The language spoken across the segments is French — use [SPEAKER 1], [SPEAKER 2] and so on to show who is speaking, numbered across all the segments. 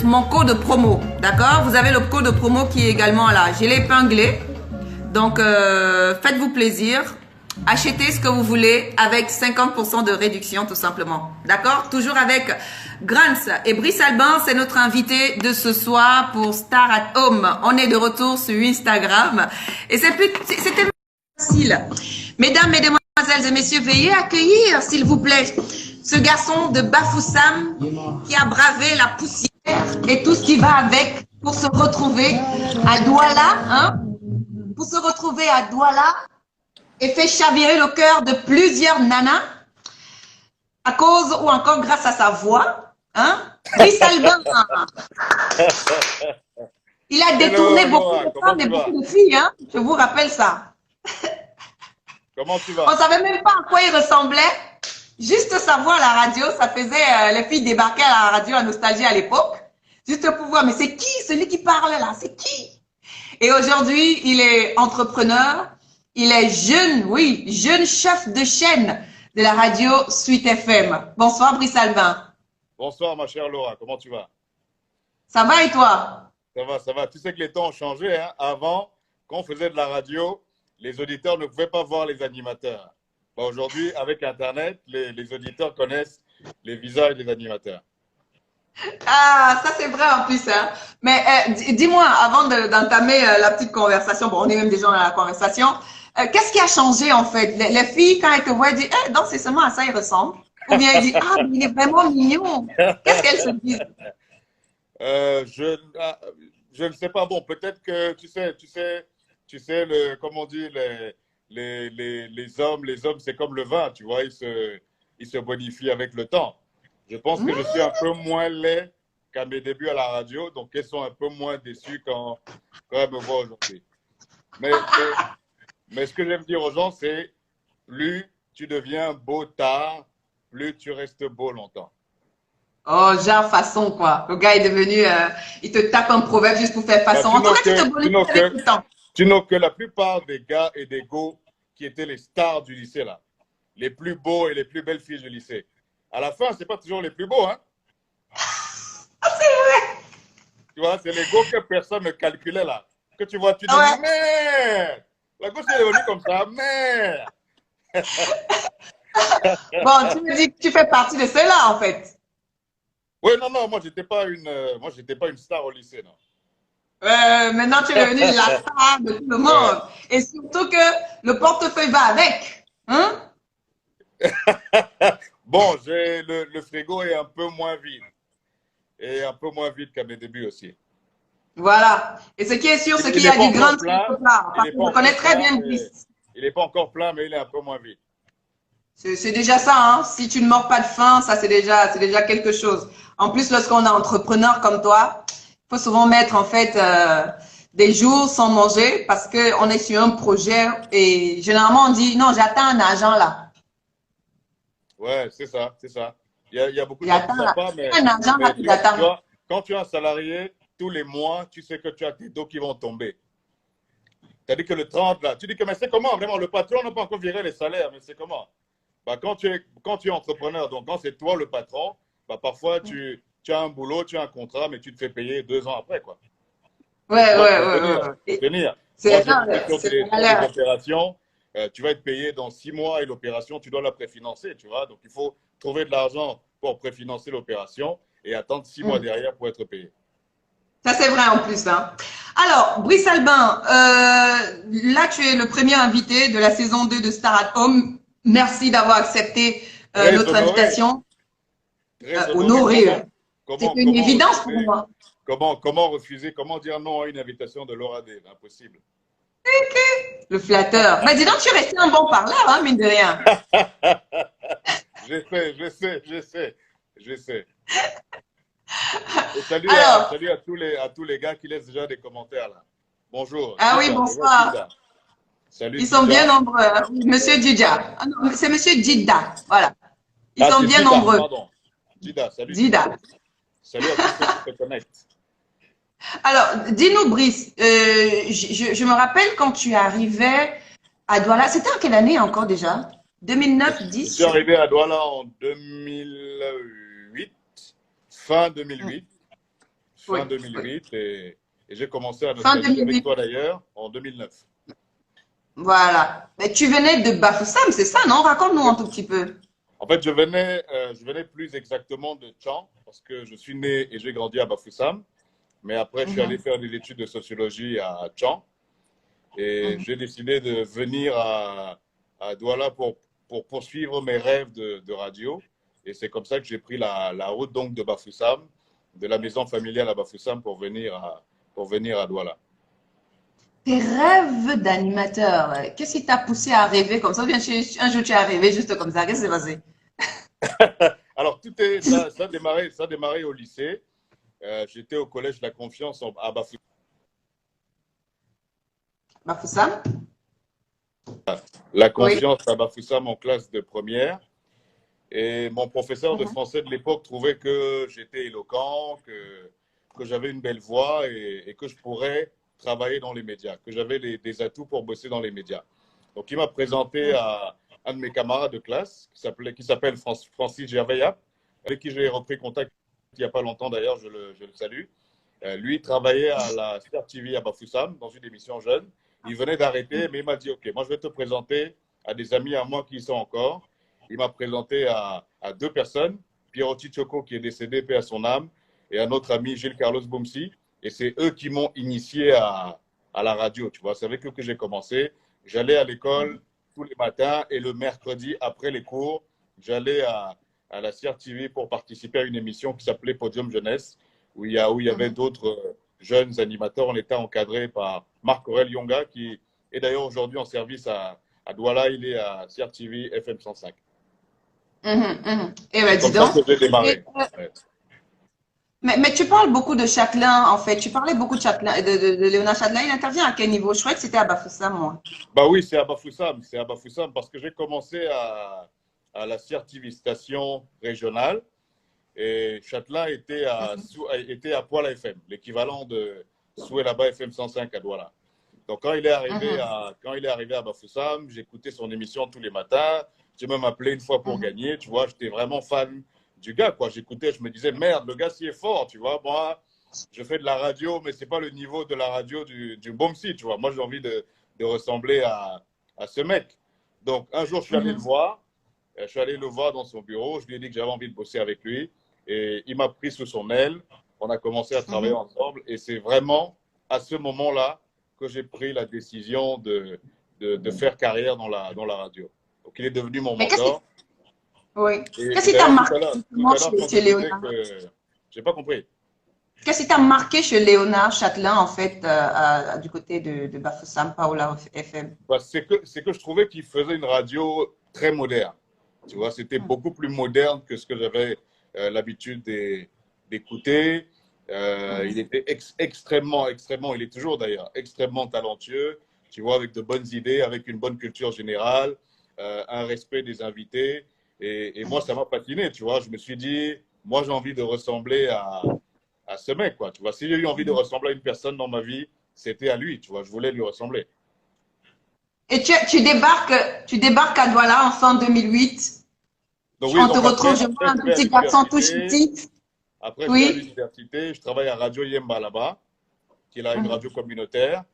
[SPEAKER 1] mon code promo, d'accord? Vous avez le code promo qui est également là. Je l'ai épinglé. Donc, faites-vous plaisir. Achetez ce que vous voulez avec 50% de réduction tout simplement. D'accord? Toujours avec Grants et Brice Albin, c'est notre invité de ce soir pour Star at Home. On est de retour sur Instagram et c'était facile. Mesdames, mesdemoiselles et messieurs, veuillez accueillir s'il vous plaît ce garçon de Bafoussam qui a bravé la poussière et tout ce qui va avec pour se retrouver à Douala, hein? Pour se retrouver à Douala et fait chavirer le cœur de plusieurs nanas à cause ou encore grâce à sa voix. Hein? Brice Albin, il a détourné beaucoup de femmes et beaucoup de filles. Hein? Je vous rappelle ça.
[SPEAKER 2] Comment tu vas?
[SPEAKER 1] On ne savait même pas à quoi il ressemblait. Juste sa voix à la radio, ça faisait les filles débarquer à la radio à Nostalgie à l'époque. Juste pour voir, mais c'est qui celui qui parle là? C'est qui? Et aujourd'hui, il est entrepreneur. Il est jeune, oui, jeune chef de chaîne de la radio Suite FM. Bonsoir Brice Albin.
[SPEAKER 2] Bonsoir ma chère Laura, comment tu vas?
[SPEAKER 1] Ça va et toi?
[SPEAKER 2] Ça va, ça va. Tu sais que les temps ont changé. Hein? Avant, quand on faisait de la radio, les auditeurs ne pouvaient pas voir les animateurs. Bon, aujourd'hui, avec Internet, les auditeurs connaissent les visages des animateurs.
[SPEAKER 1] Ah, ça c'est vrai en plus. Hein. Mais dis-moi, avant d'entamer la petite conversation, bon, on est même déjà dans la conversation, qu'est-ce qui a changé en fait? Les filles, quand elles te voient, elles disent, eh, donc c'est seulement à ça il ressemble. Ou bien elles disent, ah, mais il est vraiment mignon. Qu'est-ce qu'elles se disent?
[SPEAKER 2] Je ne sais pas. Bon, peut-être que tu sais comme on dit, les hommes, c'est comme le vin, tu vois, ils se bonifient avec le temps. Je pense que je suis un peu moins laid qu'à mes débuts à la radio, donc elles sont un peu moins déçues quand elles me voient aujourd'hui. Mais ce que j'aime dire aux gens, c'est plus tu deviens beau tard, plus tu restes beau longtemps.
[SPEAKER 1] Oh, genre façon quoi. Le gars est devenu, il te tape un proverbe juste pour faire façon. En tout cas, tu te bonifies avec le temps.
[SPEAKER 2] Tu notes que la plupart des gars et des go qui étaient les stars du lycée là, les plus beaux et les plus belles filles du lycée, à la fin, c'est pas toujours les plus beaux, hein?
[SPEAKER 1] Ah, c'est vrai!
[SPEAKER 2] Tu vois, c'est les go que personne ne calculait là. Que tu vois, tu dis, merde! La gauche est devenue comme ça, merde!
[SPEAKER 1] Bon, tu me dis que tu fais partie de ceux-là, en fait.
[SPEAKER 2] Oui, non, moi, j'étais pas une star au lycée, non.
[SPEAKER 1] Maintenant, tu es devenu la star de tout le monde. Et surtout que le portefeuille va avec. Hein?
[SPEAKER 2] Bon, le frigo est un peu moins vide. Et un peu moins vide qu'à mes débuts aussi.
[SPEAKER 1] Voilà. Et ce qui est sûr, c'est qu'il y a du grand quelque part. Parce qu'on connaît très bien Brice.
[SPEAKER 2] Il n'est pas encore plein, mais il est un peu moins vide.
[SPEAKER 1] C'est déjà ça, hein. Si tu ne mords pas de faim, ça c'est déjà quelque chose. En plus, lorsqu'on est entrepreneur comme toi, il faut souvent mettre en fait des jours sans manger parce qu'on est sur un projet et généralement on dit non, j'attends un agent là.
[SPEAKER 2] Ouais, c'est ça, c'est ça. Il y a beaucoup de
[SPEAKER 1] gens qui ne savent pas, mais
[SPEAKER 2] quand tu es un salarié, tous les mois, tu sais que tu as tes dos qui vont tomber. C'est-à-dire que le 30, là, tu dis que mais c'est comment vraiment? Le patron n'a pas encore viré les salaires, mais c'est comment? Bah, quand tu es entrepreneur, donc quand c'est toi le patron, bah, parfois tu as un boulot, tu as un contrat, mais tu te fais payer 2 ans après, quoi.
[SPEAKER 1] Ouais.
[SPEAKER 2] C'est les opérations, tu vas être payé dans 6 mois et l'opération, tu dois la préfinancer, tu vois. Donc, il faut trouver de l'argent pour préfinancer l'opération et attendre 6 mois derrière pour être payé.
[SPEAKER 1] Ça, c'est vrai en plus. Hein. Alors, Brice Albin, là, tu es le premier invité de la saison 2 de Star at Home. Merci d'avoir accepté notre invitation. Honoré. C'est une évidence pour moi.
[SPEAKER 2] Comment refuser, comment dire non à une invitation de Laura D? Impossible.
[SPEAKER 1] Le flatteur. Mais dis donc, tu es resté un bon parleur, hein, mine de rien.
[SPEAKER 2] Je sais. Et salut à tous les gars qui laissent déjà des commentaires là. Bonjour.
[SPEAKER 1] Ah oui, bonsoir.
[SPEAKER 2] Salut.
[SPEAKER 1] Ils sont bien nombreux. Hein. Monsieur Didja. Ah non, c'est Monsieur Dida. Voilà. Ils sont bien nombreux.
[SPEAKER 2] Pardon. Dida, salut.
[SPEAKER 1] Dida.
[SPEAKER 2] Salut à tous ceux qui se connectent.
[SPEAKER 1] Alors, dis-nous, Brice, je me rappelle quand tu arrivais à Douala, c'était en quelle année encore déjà? 2009, 10?
[SPEAKER 2] Je suis arrivé à Douala en 2008, fin 2008.
[SPEAKER 1] Oui,
[SPEAKER 2] fin
[SPEAKER 1] oui.
[SPEAKER 2] 2008 et j'ai commencé à
[SPEAKER 1] Fin
[SPEAKER 2] Nostalgie avec
[SPEAKER 1] 2008.
[SPEAKER 2] toi d'ailleurs en 2009.
[SPEAKER 1] Voilà. Mais tu venais de Bafoussam, c'est ça, non? Raconte-nous un tout petit peu.
[SPEAKER 2] En fait, je venais plus exactement de Tchang parce que je suis né et j'ai grandi à Bafoussam. Mais après, je suis allé
[SPEAKER 1] Mhm,
[SPEAKER 2] faire des études de sociologie à Tchang et
[SPEAKER 1] mhm.
[SPEAKER 2] j'ai décidé de venir à Douala pour poursuivre mes rêves de radio. Et c'est comme ça que j'ai pris la route donc de Bafoussam, de la maison familiale à Bafoussam pour venir à Douala.
[SPEAKER 1] Tes rêves d'animateur, qu'est-ce qui t'a poussé à rêver comme ça? Ou bien un jour tu es arrivé juste comme ça, qu'est-ce qui s'est passé?
[SPEAKER 2] Alors, ça a démarré au lycée. J'étais au collège de la Confiance à Bafoussam.
[SPEAKER 1] Bafoussam?
[SPEAKER 2] La
[SPEAKER 1] Oui.
[SPEAKER 2] Confiance à Bafoussam en classe de première. Et mon professeur de
[SPEAKER 1] Mhm,
[SPEAKER 2] français de l'époque trouvait que j'étais éloquent, que j'avais une belle voix et que je pourrais travailler dans les médias, que j'avais des atouts pour bosser dans les médias. Donc, il m'a présenté
[SPEAKER 1] mhm,
[SPEAKER 2] à un de mes camarades de classe qui s'appelle Francis Gervais, avec qui j'ai repris contact il n'y a pas longtemps d'ailleurs, je le salue. Lui, il travaillait à la Star TV à Bafoussam, dans une émission jeune. Il venait d'arrêter, mais il m'a dit, OK, moi je vais te présenter à des amis à moi qui y sont encore. Il m'a présenté à deux personnes, Piero Chichoko qui est décédé, paix à son âme, et un autre ami, Gilles Carlos Boumsi. Et c'est eux qui m'ont initié à la radio, tu vois. C'est avec eux que j'ai commencé. J'allais à l'école tous les matins et le mercredi, après les cours, j'allais à la CRTV pour participer à une émission qui s'appelait Podium Jeunesse, où il y avait
[SPEAKER 1] mhm.
[SPEAKER 2] d'autres jeunes animateurs. On était encadré par Marc-Aurel Yonga, qui est d'ailleurs aujourd'hui en service à Douala. Il est à CRTV FM 105.
[SPEAKER 1] Mhm, mhm. Eh
[SPEAKER 2] C'est
[SPEAKER 1] ben, dis
[SPEAKER 2] comme ça
[SPEAKER 1] donc.
[SPEAKER 2] que j'ai
[SPEAKER 1] Et,
[SPEAKER 2] démarré. Ouais.
[SPEAKER 1] mais tu parles beaucoup de Châtelain, en fait. Tu parlais beaucoup de Châtelain, de Léonard Châtelain. Il intervient à quel niveau? Je croyais que c'était à Bafoussam, moi.
[SPEAKER 2] Bah oui, c'est à Bafoussam. C'est à Bafoussam parce que j'ai commencé à la CRTV station régionale et Châtelain était à Poil FM, l'équivalent de Soué-Là-Bas FM 105 à Douala. Donc
[SPEAKER 1] Mhm,
[SPEAKER 2] quand il est arrivé à Bafoussam, j'écoutais son émission tous les matins. J'ai même appelé une fois pour
[SPEAKER 1] mhm,
[SPEAKER 2] gagner. Tu vois, j'étais vraiment fan du gars. Quoi. J'écoutais, je me disais, merde, le gars, s'il est fort. Tu vois, moi, je fais de la radio, mais c'est pas le niveau de la radio du Bomsi. Tu vois, moi, j'ai envie de ressembler à ce mec. Donc, un jour, je suis allé le
[SPEAKER 1] mhm,
[SPEAKER 2] voir. Je suis allé le voir dans son bureau. Je lui ai dit que j'avais envie de bosser avec lui. Et il m'a pris sous son aile. On a commencé à travailler
[SPEAKER 1] mhm.
[SPEAKER 2] ensemble. Et c'est vraiment à ce moment-là que j'ai pris la décision de faire carrière dans la radio. Donc, il est devenu mon
[SPEAKER 1] Mais qu'est-ce qui,
[SPEAKER 2] mentor.
[SPEAKER 1] oui.
[SPEAKER 2] Et
[SPEAKER 1] Qu'est-ce qui t'a
[SPEAKER 2] d'ailleurs,
[SPEAKER 1] marqué
[SPEAKER 2] tout
[SPEAKER 1] justement
[SPEAKER 2] à l'heure, quand je
[SPEAKER 1] chez
[SPEAKER 2] disais
[SPEAKER 1] Léonard?
[SPEAKER 2] que j'ai pas compris.
[SPEAKER 1] Qu'est-ce qui t'a marqué chez Léonard Châtelain, en fait, du côté de Bafoussam, Paola FM?
[SPEAKER 2] Bah, c'est que je trouvais qu'il faisait une radio très moderne. Tu vois, c'était beaucoup plus moderne que ce que j'avais l'habitude d'écouter. Il
[SPEAKER 1] Mhm,
[SPEAKER 2] était extrêmement, il est toujours d'ailleurs, extrêmement talentueux. Tu vois, avec de bonnes idées, avec une bonne culture générale, un respect des invités. Et moi, ça m'a patiné, tu vois. Je me suis dit, moi, j'ai envie de ressembler à ce mec, quoi. Tu vois, si j'ai eu envie de
[SPEAKER 1] mhm.
[SPEAKER 2] ressembler à une personne dans ma vie, c'était à lui, tu vois. Je voulais lui ressembler.
[SPEAKER 1] Et tu débarques à Douala en fin 2008.
[SPEAKER 2] Donc oui,
[SPEAKER 1] On te
[SPEAKER 2] donc
[SPEAKER 1] retrouve, je
[SPEAKER 2] après
[SPEAKER 1] vois
[SPEAKER 2] je
[SPEAKER 1] un
[SPEAKER 2] vais à
[SPEAKER 1] petit garçon tout
[SPEAKER 2] l'université.
[SPEAKER 1] chétif.
[SPEAKER 2] Après je vais à
[SPEAKER 1] Oui.
[SPEAKER 2] l'université. Je travaille à Radio Yemba là-bas, qui est là une
[SPEAKER 1] Mhm,
[SPEAKER 2] radio communautaire.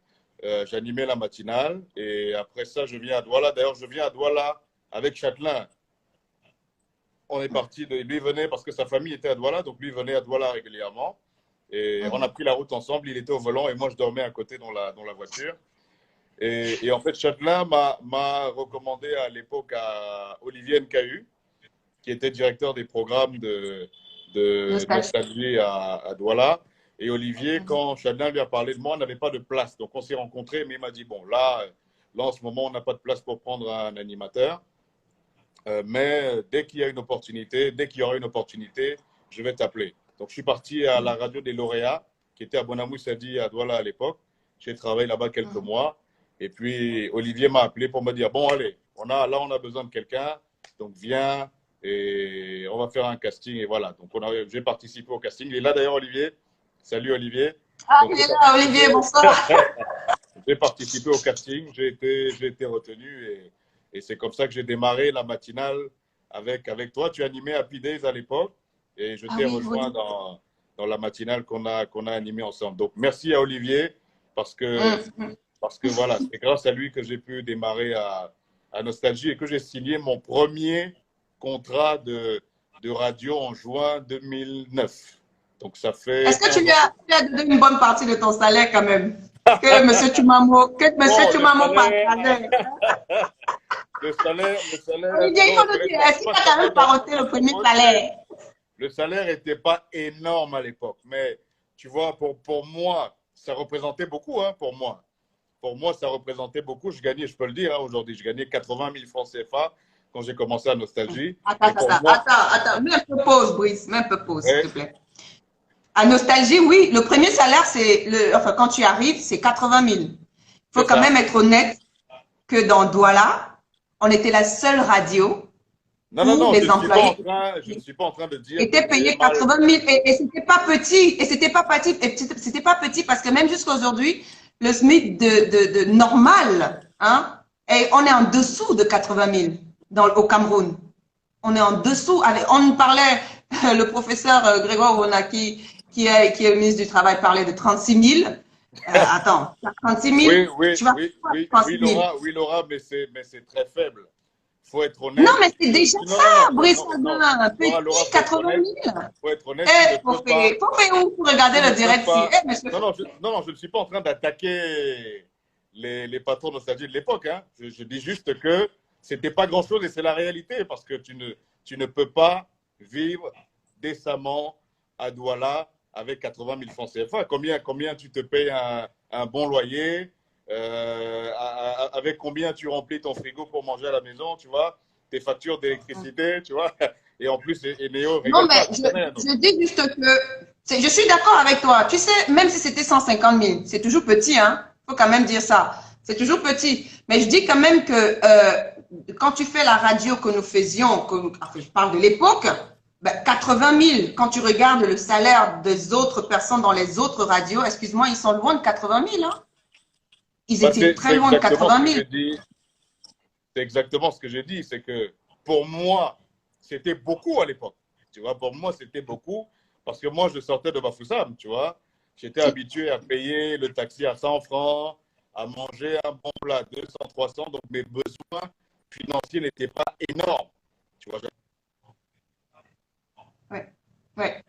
[SPEAKER 2] J'animais la matinale. Et après ça, je viens à Douala. D'ailleurs, je viens à Douala avec Châtelain. On est parti de. Lui venait parce que sa famille était à Douala, donc lui venait à Douala régulièrement. Et on a
[SPEAKER 1] mhm,
[SPEAKER 2] pris la route ensemble. Il était au volant et moi je dormais à côté dans la voiture. Et en fait, Châtelain m'a recommandé à l'époque à Olivier Nkahu, qui était directeur des programmes de
[SPEAKER 1] nostalgie.
[SPEAKER 2] Nostalgie à Douala. Et Olivier,
[SPEAKER 1] Mhm,
[SPEAKER 2] quand Chadin lui a parlé de moi, n'avait pas de place. Donc on s'est rencontrés, mais il m'a dit, bon, là en ce moment, on n'a pas de place pour prendre un animateur. Mais dès qu'il y a une opportunité, dès qu'il y aura une opportunité, je vais t'appeler. Donc je suis parti à la radio des lauréats, qui était à Bonamou Sadi à Douala à l'époque. J'ai travaillé là-bas quelques
[SPEAKER 1] mhm.
[SPEAKER 2] mois. Et puis Olivier m'a appelé pour me dire, bon, allez, on a besoin de quelqu'un. Donc viens et on va faire un casting. Et voilà, donc j'ai participé au casting. Il est là d'ailleurs, Olivier. Salut Olivier.
[SPEAKER 1] Ah,
[SPEAKER 2] Donc
[SPEAKER 1] il est là, Olivier, bonsoir.
[SPEAKER 2] j'ai participé au casting, j'ai été retenu et c'est comme ça que j'ai démarré la matinale avec toi. Tu animais Happy Days à l'époque et je
[SPEAKER 1] Ah
[SPEAKER 2] t'ai
[SPEAKER 1] oui,
[SPEAKER 2] rejoint
[SPEAKER 1] oui.
[SPEAKER 2] dans la matinale qu'on a animée ensemble. Donc, merci à Olivier parce que voilà, c'est grâce à lui que j'ai pu démarrer à Nostalgie et que j'ai signé mon premier contrat de radio en juin 2009. Donc, ça fait.
[SPEAKER 1] Est-ce que tu lui as donné une bonne partie de ton salaire quand même? Que M. Tumamo, partageait.
[SPEAKER 2] Le salaire.
[SPEAKER 1] Olivier, il faut nous dire, est-ce qu'il a quand même paroté le premier salaire?
[SPEAKER 2] Le salaire n'était pas énorme à l'époque, mais tu vois, pour moi, ça représentait beaucoup, hein, pour moi. Pour moi, ça représentait beaucoup. Je gagnais, je peux le dire, hein, aujourd'hui, je gagnais 80 000 francs CFA quand j'ai commencé à Nostalgie.
[SPEAKER 1] Attends. Mets un peu pause, Brice. Mets un peu pause, s'il te plaît. À Nostalgie, oui, le premier salaire, enfin, quand tu arrives, c'est 80 000. Il faut quand même être honnête que dans Douala, on était la seule radio.
[SPEAKER 2] Non,
[SPEAKER 1] les employés
[SPEAKER 2] je ne suis pas en train de dire.
[SPEAKER 1] Étaient payés 80 000 et c'était pas petit. Et c'était pas petit parce que même jusqu'à aujourd'hui, le SMIC de normal, hein, et on est en dessous de 80 000 au Cameroun. On est en dessous. On parlait, le professeur Grégoire Ronaki, qui est le ministre du Travail, parlait de 36 000. Attends, 36 000.
[SPEAKER 2] Oui, Laura, mais c'est très faible. Il faut être honnête.
[SPEAKER 1] Non, mais c'est déjà ça, Brice Albin. Petit 80 000.
[SPEAKER 2] Il faut être honnête.
[SPEAKER 1] Faut faire où pour regarder le direct ici?
[SPEAKER 2] Non, je ne suis pas en train d'attaquer les patrons nostalgie de l'époque. Hein. Je dis juste que c'était pas grand-chose et c'est la réalité parce que tu ne peux pas vivre décemment à Douala avec 80 000 francs CFA. Combien tu te payes un bon loyer? Avec combien tu remplis ton frigo pour manger à la maison, tu vois, tes factures d'électricité, tu vois, et en plus, Néo.
[SPEAKER 1] Non, mais je dis juste que je suis d'accord avec toi. Tu sais, même si c'était 150 000, c'est toujours petit, hein. Faut quand même dire ça. C'est toujours petit. Mais je dis quand même que quand tu fais la radio que nous faisions, enfin, je parle de l'époque, 80 000, quand tu regardes le salaire des autres personnes dans les autres radios, excuse-moi, ils sont loin de 80 000, hein. Ils étaient très loin de 80 000.
[SPEAKER 2] C'est exactement ce que j'ai dit. C'est que pour moi, c'était beaucoup à l'époque. Tu vois, pour moi, c'était beaucoup. Parce que moi, je sortais de Bafoussam, tu vois. J'étais habitué à payer le taxi à 100 francs, à manger un bon plat à 200, 300. Donc, mes besoins financiers n'étaient pas énormes. Tu vois.
[SPEAKER 1] Ouais.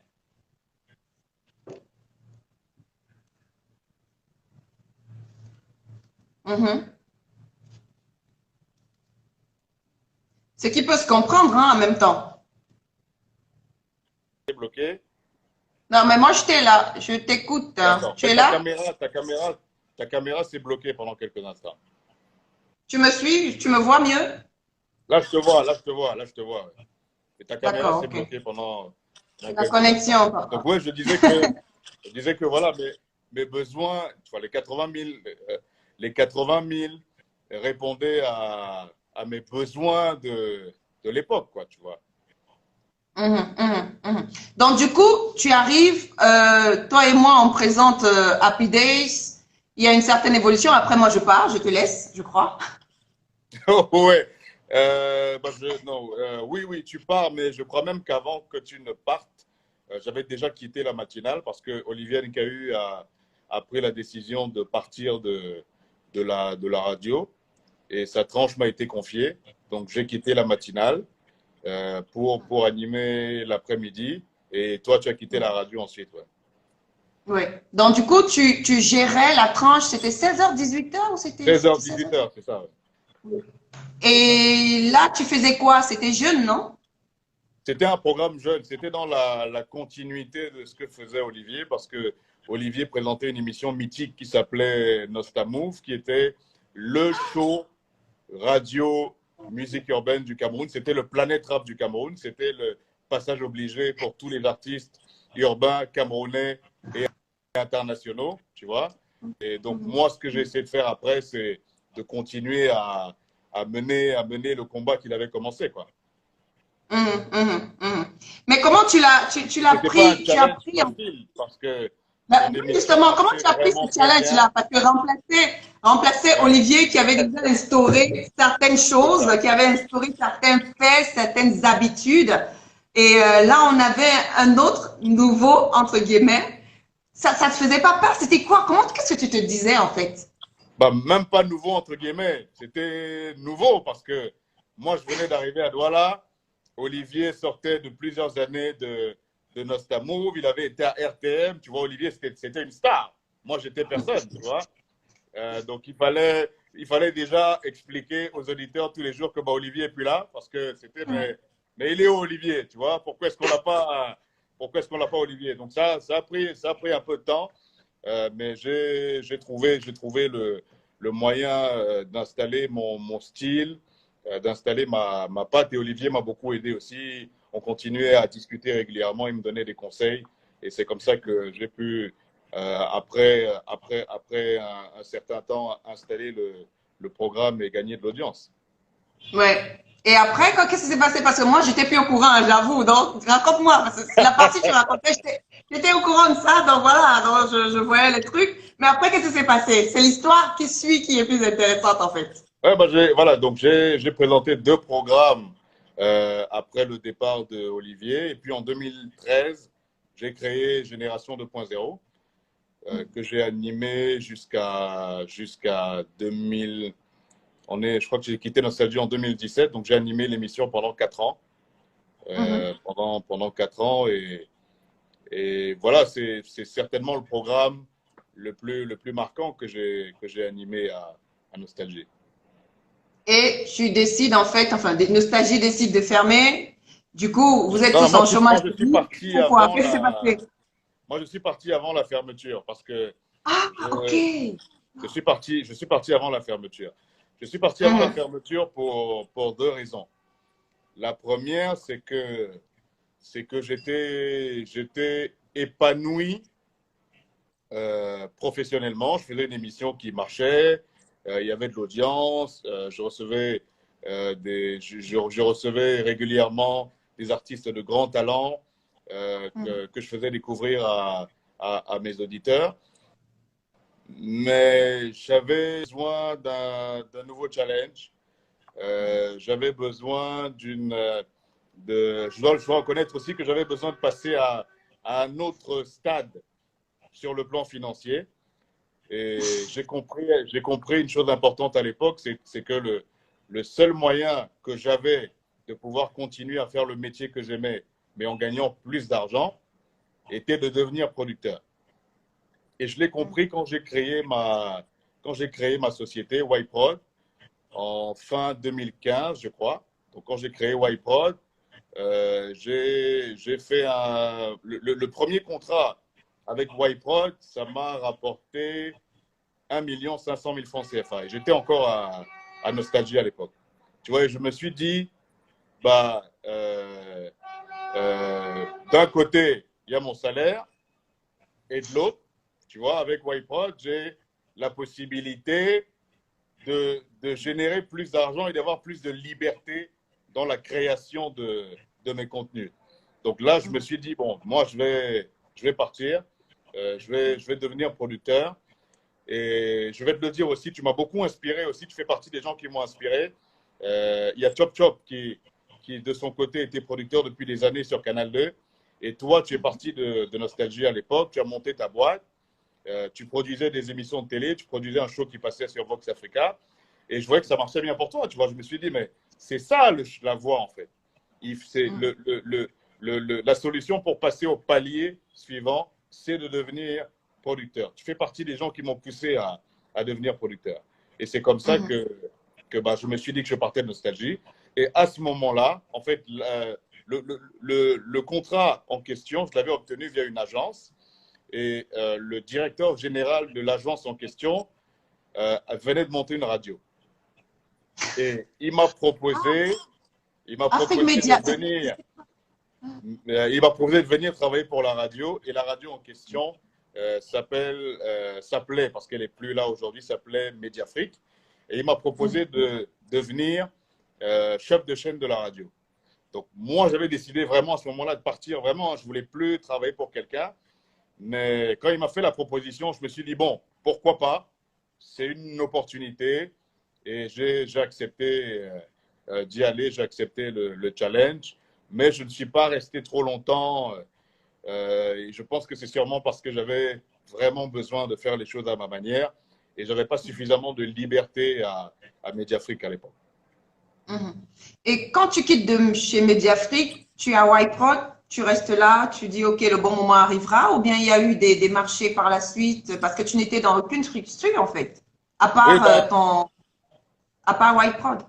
[SPEAKER 1] Ce qui peut se comprendre, hein, en même temps.
[SPEAKER 2] Tu es bloqué?
[SPEAKER 1] Non, mais moi, j'étais là. Je t'écoute. Hein. Tu es là?
[SPEAKER 2] Ta caméra s'est bloquée pendant quelques instants.
[SPEAKER 1] Tu me suis? Tu me vois mieux?
[SPEAKER 2] Là, je te vois. Et ta caméra s'est bloquée pendant
[SPEAKER 1] la connexion.
[SPEAKER 2] Donc, oui, je disais que voilà, mes besoins, tu vois, les 80 000 répondaient à mes besoins de l'époque, quoi, tu vois.
[SPEAKER 1] Donc, du coup, tu arrives, toi et moi, on présente Happy Days. Il y a une certaine évolution. Après, moi, je pars, je te laisse, je crois.
[SPEAKER 2] Ouais. Oui, tu pars, mais je crois même qu'avant que tu ne partes, j'avais déjà quitté la matinale parce que Olivier Nkahu a pris la décision de partir de la radio et sa tranche m'a été confiée. Donc, j'ai quitté la matinale pour animer l'après-midi et toi, tu as quitté la radio ensuite. Ouais.
[SPEAKER 1] Oui. Donc, du coup, tu gérais la tranche, c'était 16h, 18h ou c'était
[SPEAKER 2] 16h, 18h, c'est ça. Ouais.
[SPEAKER 1] Et là, tu faisais quoi? C'était jeune, non?
[SPEAKER 2] C'était un programme jeune. C'était dans la continuité de ce que faisait Olivier parce que Olivier présentait une émission mythique qui s'appelait Nostamove, qui était le show radio musique urbaine du Cameroun. C'était le Planète Rap du Cameroun. C'était le passage obligé pour tous les artistes urbains, camerounais et internationaux, tu vois. Et donc, moi, ce que j'ai essayé de faire après, c'est de continuer à mener le combat qu'il avait commencé, quoi.
[SPEAKER 1] Mais comment tu l'as pris? Tu as pris
[SPEAKER 2] parce que
[SPEAKER 1] justement, comment tu as pris ce challenge-là? Parce que remplacer Olivier qui avait déjà instauré certaines choses, qui avait instauré certains faits, certaines habitudes. Et là, on avait un autre nouveau, entre guillemets. Ça te faisait pas peur? C'était quoi? Qu'est-ce que tu te disais, en fait?
[SPEAKER 2] Bah, même pas nouveau, entre guillemets. C'était nouveau parce que moi, je venais d'arriver à Douala. Olivier sortait de plusieurs années de Nostamove. Il avait été à RTM. Tu vois, Olivier, c'était une star. Moi, j'étais personne, tu vois. Donc, il fallait déjà expliquer aux auditeurs tous les jours que bah, Olivier n'est plus là parce que c'était, mais il est où Olivier, tu vois? Pourquoi est-ce qu'on l'a pas Olivier? Donc, ça a pris un peu de temps. Mais j'ai trouvé le moyen d'installer mon style, d'installer ma patte. Et Olivier m'a beaucoup aidé aussi. On continuait à discuter régulièrement, il me donnait des conseils. Et c'est comme ça que j'ai pu, après un certain temps, installer le programme et gagner de l'audience.
[SPEAKER 1] Ouais. Et après, qu'est-ce qui s'est passé? Parce que moi, j'étais plus au courant, hein, j'avoue. Donc, raconte-moi. Parce que la partie que tu racontais, j'étais au courant de ça. Donc, voilà. Donc, je voyais les trucs. Mais après, qu'est-ce qui s'est passé? C'est l'histoire qui suit qui est plus intéressante, en fait.
[SPEAKER 2] Ouais, bah, voilà, donc j'ai présenté 2 programmes après le départ de Olivier. Et puis en 2013, j'ai créé Génération 2.0 que j'ai animé jusqu'à 2000. Je crois que j'ai quitté Nostalgie en 2017, donc j'ai animé l'émission pendant 4 ans.
[SPEAKER 1] Mhm.
[SPEAKER 2] Pendant 4 ans. Et voilà, c'est certainement le programme le plus marquant que j'ai animé à Nostalgie.
[SPEAKER 1] Et tu décides, en fait, enfin, Nostalgie décide de fermer. Du coup, vous êtes
[SPEAKER 2] Non, non,
[SPEAKER 1] tous
[SPEAKER 2] moi,
[SPEAKER 1] en chômage
[SPEAKER 2] moi, je suis
[SPEAKER 1] technique.
[SPEAKER 2] parti
[SPEAKER 1] Pourquoi?
[SPEAKER 2] avant
[SPEAKER 1] Qu'est-ce qui s'est passé?
[SPEAKER 2] la fermeture parce que
[SPEAKER 1] Ah, ok.
[SPEAKER 2] je, je suis parti avant la fermeture. Je suis parti avant la
[SPEAKER 1] Mhm.
[SPEAKER 2] fermeture pour 2 raisons. La première, c'est que j'étais épanoui professionnellement. Je faisais une émission qui marchait, il y avait de l'audience, je recevais je recevais régulièrement des artistes de grand talent que je faisais découvrir à mes auditeurs. Mais j'avais besoin d'un nouveau challenge. J'avais besoin je dois reconnaître aussi que j'avais besoin de passer à un autre stade sur le plan financier. Et j'ai compris une chose importante à l'époque, c'est que le seul moyen que j'avais de pouvoir continuer à faire le métier que j'aimais, mais en gagnant plus d'argent, était de devenir producteur. Et je l'ai compris quand j'ai créé ma société, YProd, en fin 2015, je crois. Donc, quand j'ai créé YProd, j'ai fait le premier contrat avec YProd, ça m'a rapporté 1 500 000 francs CFA. Et j'étais encore à Nostalgie à l'époque. Tu vois, je me suis dit, bah, d'un côté, il y a mon salaire, et de l'autre, tu vois, avec YProd, j'ai la possibilité de générer plus d'argent et d'avoir plus de liberté dans la création de mes contenus. Donc là, je me suis dit, bon, moi, je vais partir, je vais devenir producteur. Et je vais te le dire aussi, tu m'as beaucoup inspiré aussi, tu fais partie des gens qui m'ont inspiré. Il y a Chop Chop qui, de son côté, était producteur depuis des années sur Canal 2. Et toi, tu es parti de Nostalgie à l'époque, tu as monté ta boîte, tu produisais des émissions de télé, tu produisais un show qui passait sur Vox Africa. Et je voyais que ça marchait bien pour toi, tu vois. Je me suis dit, mais c'est ça la voie, en fait. C'est la solution pour passer au palier suivant, c'est de devenir producteur. Tu fais partie des gens qui m'ont poussé à devenir producteur. Et c'est comme ça
[SPEAKER 1] Mhm.
[SPEAKER 2] que bah, je me suis dit que je partais de Nostalgie. Et à ce moment-là, en fait, le contrat en question, je l'avais obtenu via une agence. Et le directeur général de l'agence en question venait de monter une radio. Et il m'a
[SPEAKER 1] Afrique
[SPEAKER 2] proposé de
[SPEAKER 1] Média.
[SPEAKER 2] venir il m'a proposé de venir travailler pour la radio. Et la radio en question s'appelait, parce qu'elle n'est plus là aujourd'hui, s'appelait Mediafrique. Et il m'a proposé de devenir chef de chaîne de la radio. Donc, moi, j'avais décidé vraiment à ce moment-là de partir. Vraiment, je ne voulais plus travailler pour quelqu'un. Mais quand il m'a fait la proposition, je me suis dit, bon, pourquoi pas? C'est une opportunité. Et j'ai accepté d'y aller, j'ai accepté le challenge. mais je ne suis pas resté trop longtemps. Et je pense que c'est sûrement parce que j'avais vraiment besoin de faire les choses à ma manière et je n'avais pas suffisamment de liberté à Mediafrique à l'époque.
[SPEAKER 1] Mhm. Et quand tu quittes de chez Mediafrique, tu es à White Prod, tu restes là, tu dis OK, le bon moment arrivera, ou bien il y a eu des marchés par la suite parce que tu n'étais dans aucune structure en fait, à
[SPEAKER 2] Oui,
[SPEAKER 1] part
[SPEAKER 2] bah,
[SPEAKER 1] à part White Prod.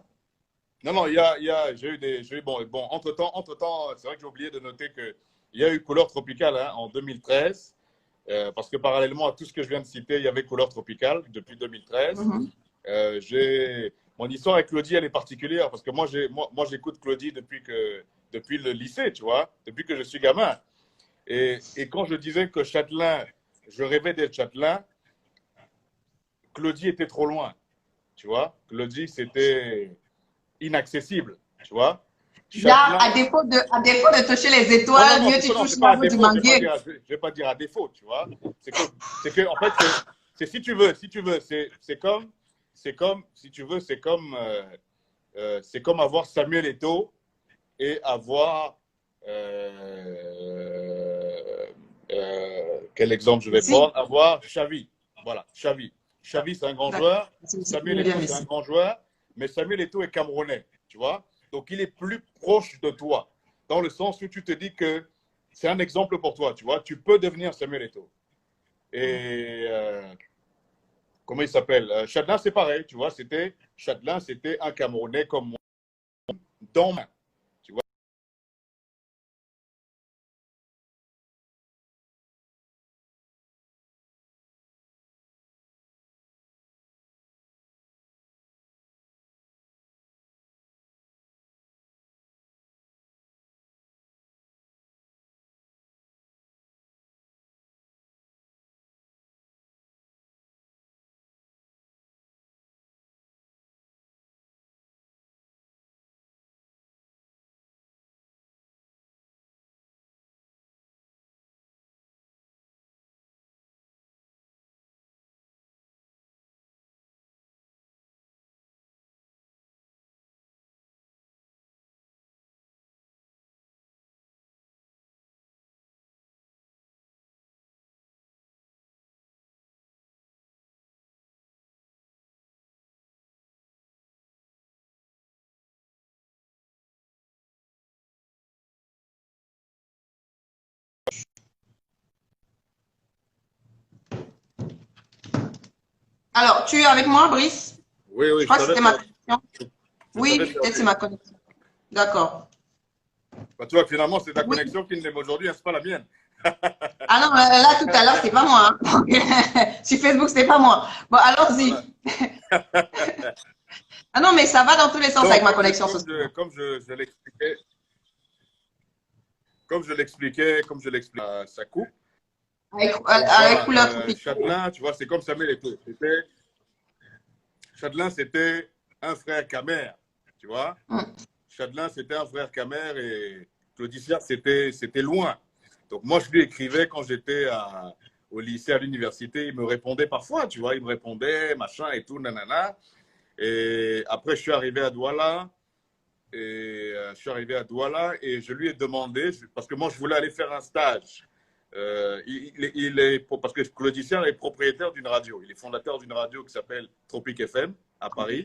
[SPEAKER 2] non, non, j'ai eu bon, entre-temps, c'est vrai que j'ai oublié de noter qu'il y a eu Couleur Tropicale hein, en 2013, parce que parallèlement à tout ce que je viens de citer, il y avait Couleur Tropicale depuis 2013.
[SPEAKER 1] Mhm.
[SPEAKER 2] Mon histoire avec Claudie, elle est particulière, parce que moi j'écoute Claudie depuis le lycée, tu vois, depuis que je suis gamin. Et quand je disais que Châtelain, je rêvais d'être Châtelain, Claudie était trop loin, tu vois. Claudie, c'était inaccessible, tu vois.
[SPEAKER 1] Là,
[SPEAKER 2] Châtelain,
[SPEAKER 1] à défaut de toucher les
[SPEAKER 2] non, non,
[SPEAKER 1] étoiles,
[SPEAKER 2] non,
[SPEAKER 1] mieux tu
[SPEAKER 2] non,
[SPEAKER 1] touches
[SPEAKER 2] c'est pas à
[SPEAKER 1] l'arbre du
[SPEAKER 2] défaut,
[SPEAKER 1] manguier.
[SPEAKER 2] je vais pas dire à défaut, tu vois. En fait, c'est si tu veux, c'est comme, si tu veux, c'est comme avoir Samuel Eto'o et avoir, quel exemple je vais
[SPEAKER 1] Si,
[SPEAKER 2] prendre, avoir Xavi. Voilà, Xavi. Xavi, c'est un grand
[SPEAKER 1] d'accord.
[SPEAKER 2] joueur.
[SPEAKER 1] C'est
[SPEAKER 2] Samuel
[SPEAKER 1] bien
[SPEAKER 2] Eto'o, c'est un
[SPEAKER 1] ici.
[SPEAKER 2] grand joueur. Mais Samuel Eto'o est camerounais, tu vois. Donc, il est plus proche de toi, dans le sens où tu te dis que c'est un exemple pour toi, tu vois. Tu peux devenir Samuel Eto'o. Et comment il s'appelle Châtelain, c'est pareil, tu vois. Châtelain, c'était un Camerounais comme moi, dans ma, tu vois.
[SPEAKER 1] Alors, tu es avec moi, Brice?
[SPEAKER 2] Oui,
[SPEAKER 1] Je
[SPEAKER 2] oui,
[SPEAKER 1] crois que c'était ma connexion.
[SPEAKER 2] je t'avais
[SPEAKER 1] Oui, peut-être c'est ma
[SPEAKER 2] perdu.
[SPEAKER 1] connexion. D'accord.
[SPEAKER 2] Bah, tu vois, finalement, c'est ta
[SPEAKER 1] Oui.
[SPEAKER 2] connexion qui ne l'aime aujourd'hui, hein, c'est pas la mienne.
[SPEAKER 1] Ah non, là, tout à l'heure, c'est pas moi. Hein. Sur Facebook, c'était pas moi. Bon,
[SPEAKER 2] Voilà.
[SPEAKER 1] allons-y. Ah non, mais ça va dans tous les sens avec
[SPEAKER 2] Donc,
[SPEAKER 1] ma connexion ce soir.
[SPEAKER 2] comme je l'expliquais, ça coupe. Donc
[SPEAKER 1] Avec
[SPEAKER 2] voilà,
[SPEAKER 1] couleur tropicale.
[SPEAKER 2] Châtelain, tu vois, c'est comme Samuel Eto'o. Châtelain, c'était un frère camère, tu vois.
[SPEAKER 1] Hum.
[SPEAKER 2] Châtelain, c'était un frère camère et Claudicien, c'était loin. Donc moi, je lui écrivais quand j'étais au lycée, à l'université, il me répondait parfois, tu vois, il me répondait, machin et tout, nanana. Et après, je suis arrivé à Douala et je lui ai demandé, parce que moi, je voulais aller faire un stage. Parce que Claudicien est propriétaire d'une radio. Il est fondateur d'une radio qui s'appelle Tropic FM à Paris.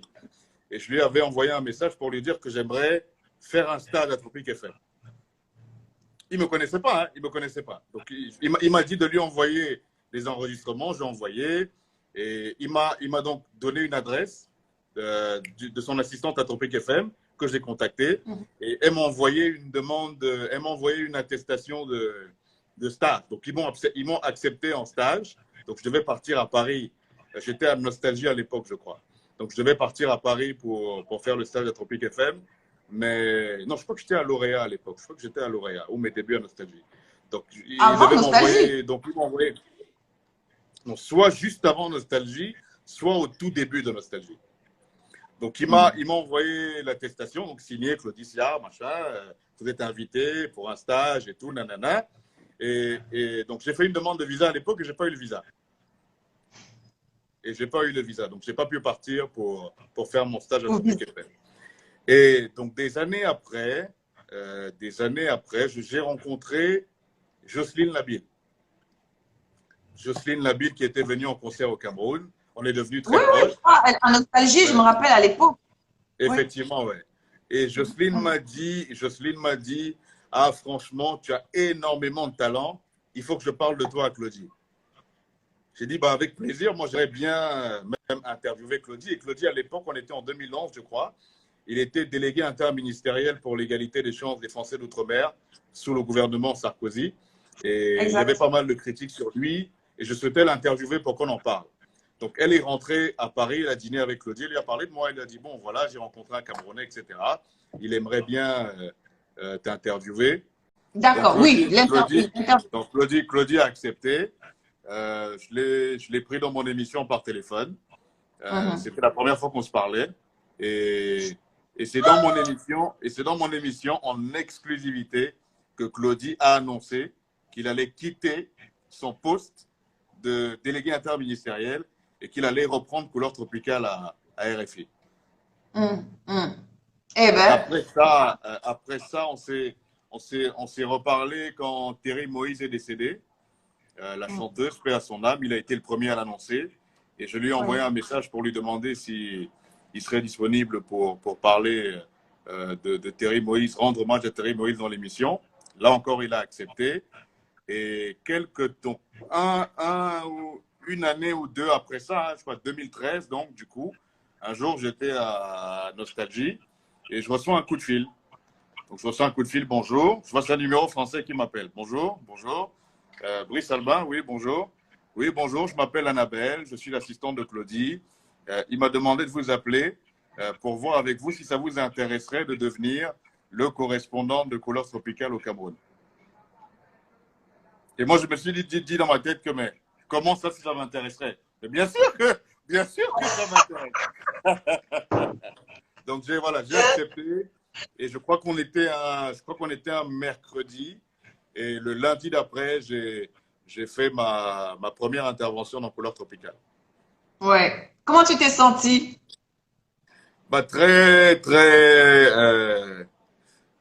[SPEAKER 2] Et je lui avais envoyé un message pour lui dire que j'aimerais faire un stage à Tropic FM. Il ne me connaissait pas, hein, il me connaissait pas. Donc, il m'a dit de lui envoyer les enregistrements, j'ai envoyé. Et il m'a donc donné une adresse de son assistante à Tropic FM que j'ai contactée. Et elle m'a envoyé une demande, elle m'a envoyé une attestation de stage. Donc, ils m'ont accepté en stage. Donc, je devais partir à Paris. J'étais à Nostalgie à l'époque, je crois. Donc, je devais partir à Paris pour faire le stage à Tropic FM. Mais non, je crois que j'étais à Lauréat à l'époque. Je crois que j'étais à Lauréat, ou mes débuts à Nostalgie. Donc, ils
[SPEAKER 1] Avant
[SPEAKER 2] devaient
[SPEAKER 1] Nostalgie.
[SPEAKER 2] m'envoyer. Donc, ils m'ont envoyé soit juste avant Nostalgie, soit au tout début de Nostalgie. Donc, il m'a envoyé l'attestation, donc signé Claudicia, machin. Vous êtes invité pour un stage et tout, nanana. Et donc, j'ai fait une demande de visa à l'époque et je n'ai pas eu le visa. Et je n'ai pas eu le visa. Donc, je n'ai pas pu partir pour faire mon stage à Tropic FM. Et donc, des années après, des années après, j'ai rencontré Jocelyne Labille. Jocelyne Labille qui était venue en concert au Cameroun. On est devenus
[SPEAKER 1] Oui,
[SPEAKER 2] très
[SPEAKER 1] oui,
[SPEAKER 2] proches.
[SPEAKER 1] en nostalgie, je me rappelle à l'époque.
[SPEAKER 2] Effectivement, ouais. Et Jocelyne m'a dit, ah, franchement, tu as énormément de talent. Il faut que je parle de toi à Claudie. J'ai dit, bah, avec plaisir. Moi, j'aimerais bien même interviewer Claudie. Et Claudie, à l'époque, on était en 2011, je crois. Il était délégué interministériel pour l'égalité des chances des Français d'outre-mer sous le gouvernement Sarkozy. Et il y avait
[SPEAKER 1] Exact.
[SPEAKER 2] pas mal de critiques sur lui. Et je souhaitais l'interviewer pour qu'on en parle. Donc, elle est rentrée à Paris, elle a dîné avec Claudie, elle lui a parlé de moi, elle a dit, bon, voilà, j'ai rencontré un Camerounais, etc. Il aimerait bien t'interviewer.
[SPEAKER 1] D'accord, oui, l'interview.
[SPEAKER 2] Donc, Claudie a accepté. Je l'ai pris dans mon émission par téléphone. C'était la première fois qu'on se parlait. Et c'est dans mon émission en exclusivité que Claudie a annoncé qu'il allait quitter son poste de délégué interministériel et qu'il allait reprendre Couleur Tropicale à RFI.
[SPEAKER 1] Eh ben.
[SPEAKER 2] Après ça, on s'est reparlé quand Thierry Moïse est décédé. La chanteuse, paix à son âme, il a été le premier à l'annoncer. Et je lui ai envoyé un message pour lui demander s'il serait disponible pour parler de Thierry Moïse, rendre hommage à Thierry Moïse dans l'émission. Là encore, il a accepté. Et une année ou deux après ça, je crois 2013, donc du coup, un jour, j'étais à Nostalgie et je reçois un coup de fil. Donc, je reçois un coup de fil, bonjour. Je vois un numéro français qui m'appelle. Bonjour, bonjour. Brice Albin, oui, bonjour. Oui, bonjour, je m'appelle Annabelle, je suis l'assistante de Claudie. Il m'a demandé de vous appeler pour voir avec vous si ça vous intéresserait de devenir le correspondant de Couleur Tropicale au Cameroun. Et moi, je me suis dit dans ma tête que, mais comment ça, si ça m'intéresserait? Mais bien sûr que ça m'intéresse. Donc, j'ai accepté. Et je crois qu'on était un mercredi. Et le lundi d'après, j'ai fait ma première intervention dans Couleur Tropicale.
[SPEAKER 1] Ouais. Comment tu t'es senti?
[SPEAKER 2] Bah, très, très